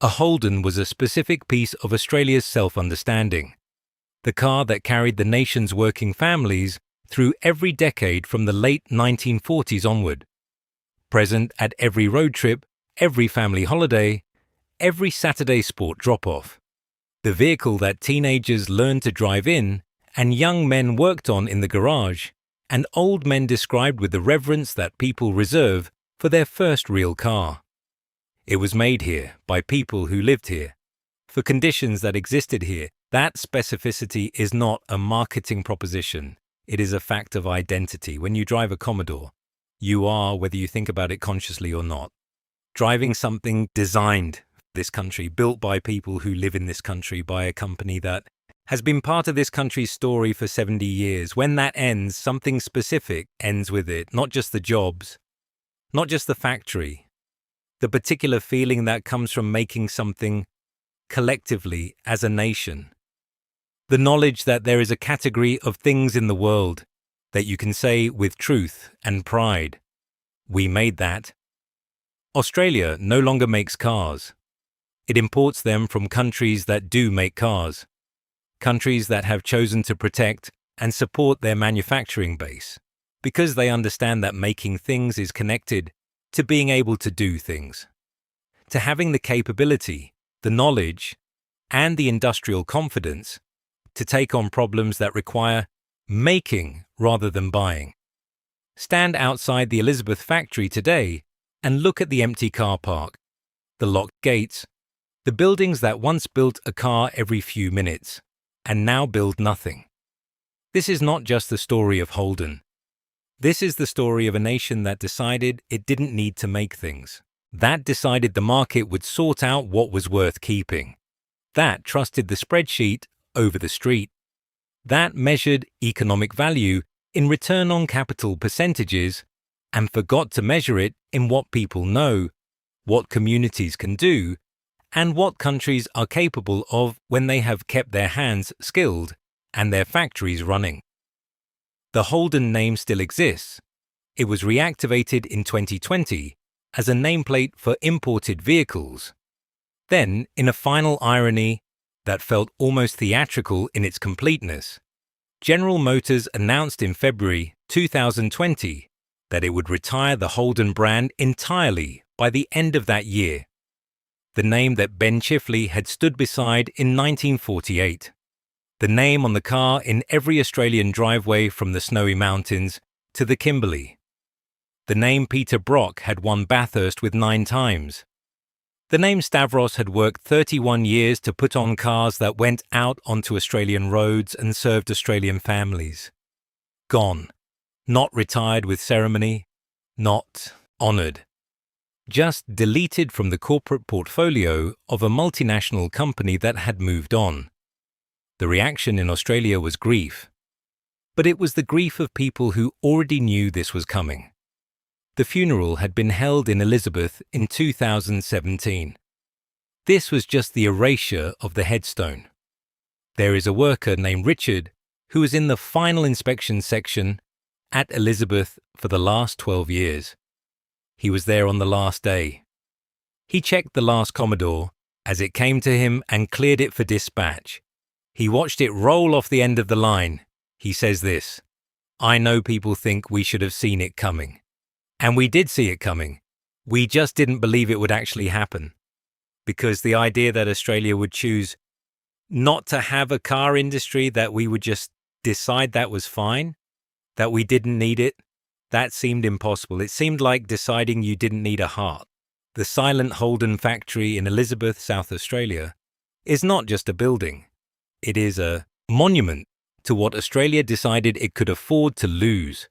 A Holden was a specific piece of Australia's self-understanding, the car that carried the nation's working families through every decade from the late 1940s onward, present at every road trip, every family holiday, every Saturday sport drop-off. The vehicle that teenagers learned to drive in and young men worked on in the garage, and old men described with the reverence that people reserve for their first real car. It was made here by people who lived here, for conditions that existed here. That specificity is not a marketing proposition. It is a fact of identity. When you drive a Commodore, you are, whether you think about it consciously or not, driving something designed for this country, built by people who live in this country, by a company that has been part of this country's story for 70 years. When that ends, something specific ends with it, not just the jobs, not just the factory, the particular feeling that comes from making something collectively as a nation. The knowledge that there is a category of things in the world that you can say with truth and pride, we made that. Australia no longer makes cars. It imports them from countries that do make cars, countries that have chosen to protect and support their manufacturing base, because they understand that making things is connected to being able to do things, to having the capability, the knowledge, and the industrial confidence to take on problems that require making rather than buying. Stand outside the Elizabeth factory today and look at the empty car park, the locked gates, the buildings that once built a car every few minutes and now build nothing. This is not just the story of Holden. This is the story of a nation that decided it didn't need to make things. That decided the market would sort out what was worth keeping. That trusted the spreadsheet over the street. That measured economic value in return on capital percentages and forgot to measure it in what people know, what communities can do, and what countries are capable of when they have kept their hands skilled and their factories running. The Holden name still exists. It was reactivated in 2020 as a nameplate for imported vehicles. Then, in a final irony that felt almost theatrical in its completeness, General Motors announced in February 2020 that it would retire the Holden brand entirely by the end of that year, the name that Ben Chifley had stood beside in 1948. The name on the car in every Australian driveway from the Snowy Mountains to the Kimberley. The name Peter Brock had won Bathurst with 9 times. The name Stavros had worked 31 years to put on cars that went out onto Australian roads and served Australian families. Gone. Not retired with ceremony. Not honoured. Just deleted from the corporate portfolio of a multinational company that had moved on. The reaction in Australia was grief. But it was the grief of people who already knew this was coming. The funeral had been held in Elizabeth in 2017. This was just the erasure of the headstone. There is a worker named Richard who was in the final inspection section at Elizabeth for the last 12 years. He was there on the last day. He checked the last Commodore as it came to him and cleared it for dispatch. He watched it roll off the end of the line. He says this, "I know people think we should have seen it coming. And we did see it coming. We just didn't believe it would actually happen. Because the idea that Australia would choose not to have a car industry, that we would just decide that was fine, that we didn't need it, that seemed impossible. It seemed like deciding you didn't need a heart." The silent Holden factory in Elizabeth, South Australia, is not just a building. It is a monument to what Australia decided it could afford to lose.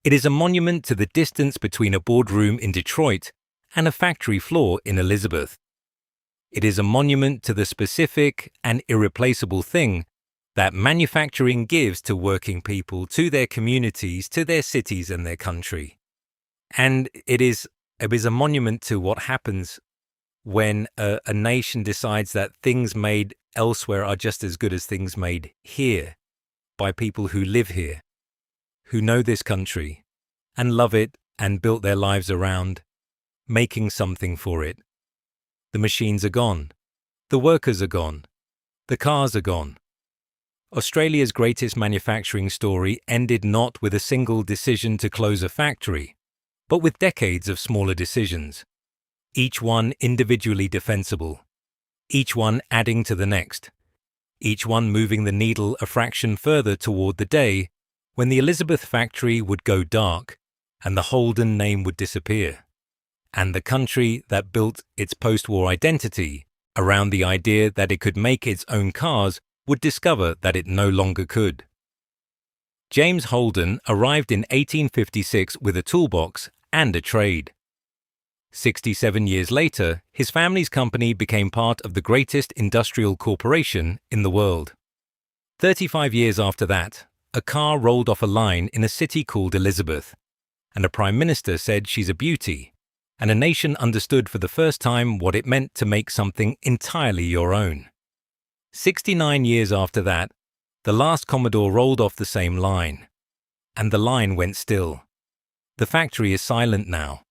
It is a monument to the distance between a boardroom in Detroit and a factory floor in Elizabeth. It is a monument to the specific and irreplaceable thing that manufacturing gives to working people, to their communities, to their cities and their country. And it is a monument to what happens when a nation decides that things made elsewhere are just as good as things made here by people who live here, who know this country and love it and built their lives around making something for it. The machines are gone. The workers are gone. The cars are gone. Australia's greatest manufacturing story ended not with a single decision to close a factory, but with decades of smaller decisions, each one individually defensible, each one adding to the next, each one moving the needle a fraction further toward the day when the Elizabeth factory would go dark and the Holden name would disappear, and the country that built its post-war identity around the idea that it could make its own cars would discover that it no longer could. James Holden arrived in 1856 with a toolbox and a trade. 67 years later, his family's company became part of the greatest industrial corporation in the world. 35 years after that, a car rolled off a line in a city called Elizabeth, and a prime minister said she's a beauty, and a nation understood for the first time what it meant to make something entirely your own. 69 years after that, the last Commodore rolled off the same line, and the line went still. The factory is silent now.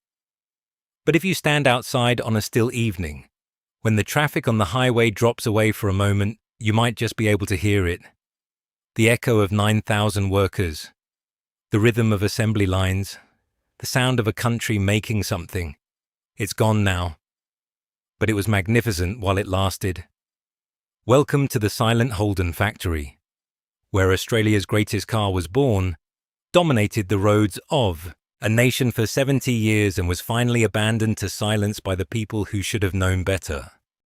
But if you stand outside on a still evening, when the traffic on the highway drops away for a moment, you might just be able to hear it. The echo of 9,000 workers, the rhythm of assembly lines, the sound of a country making something. It's gone now. But it was magnificent while it lasted. Welcome to the silent Holden factory, where Australia's greatest car was born, dominated the roads of a nation for 70 years and was finally abandoned to silence by the people who should have known better.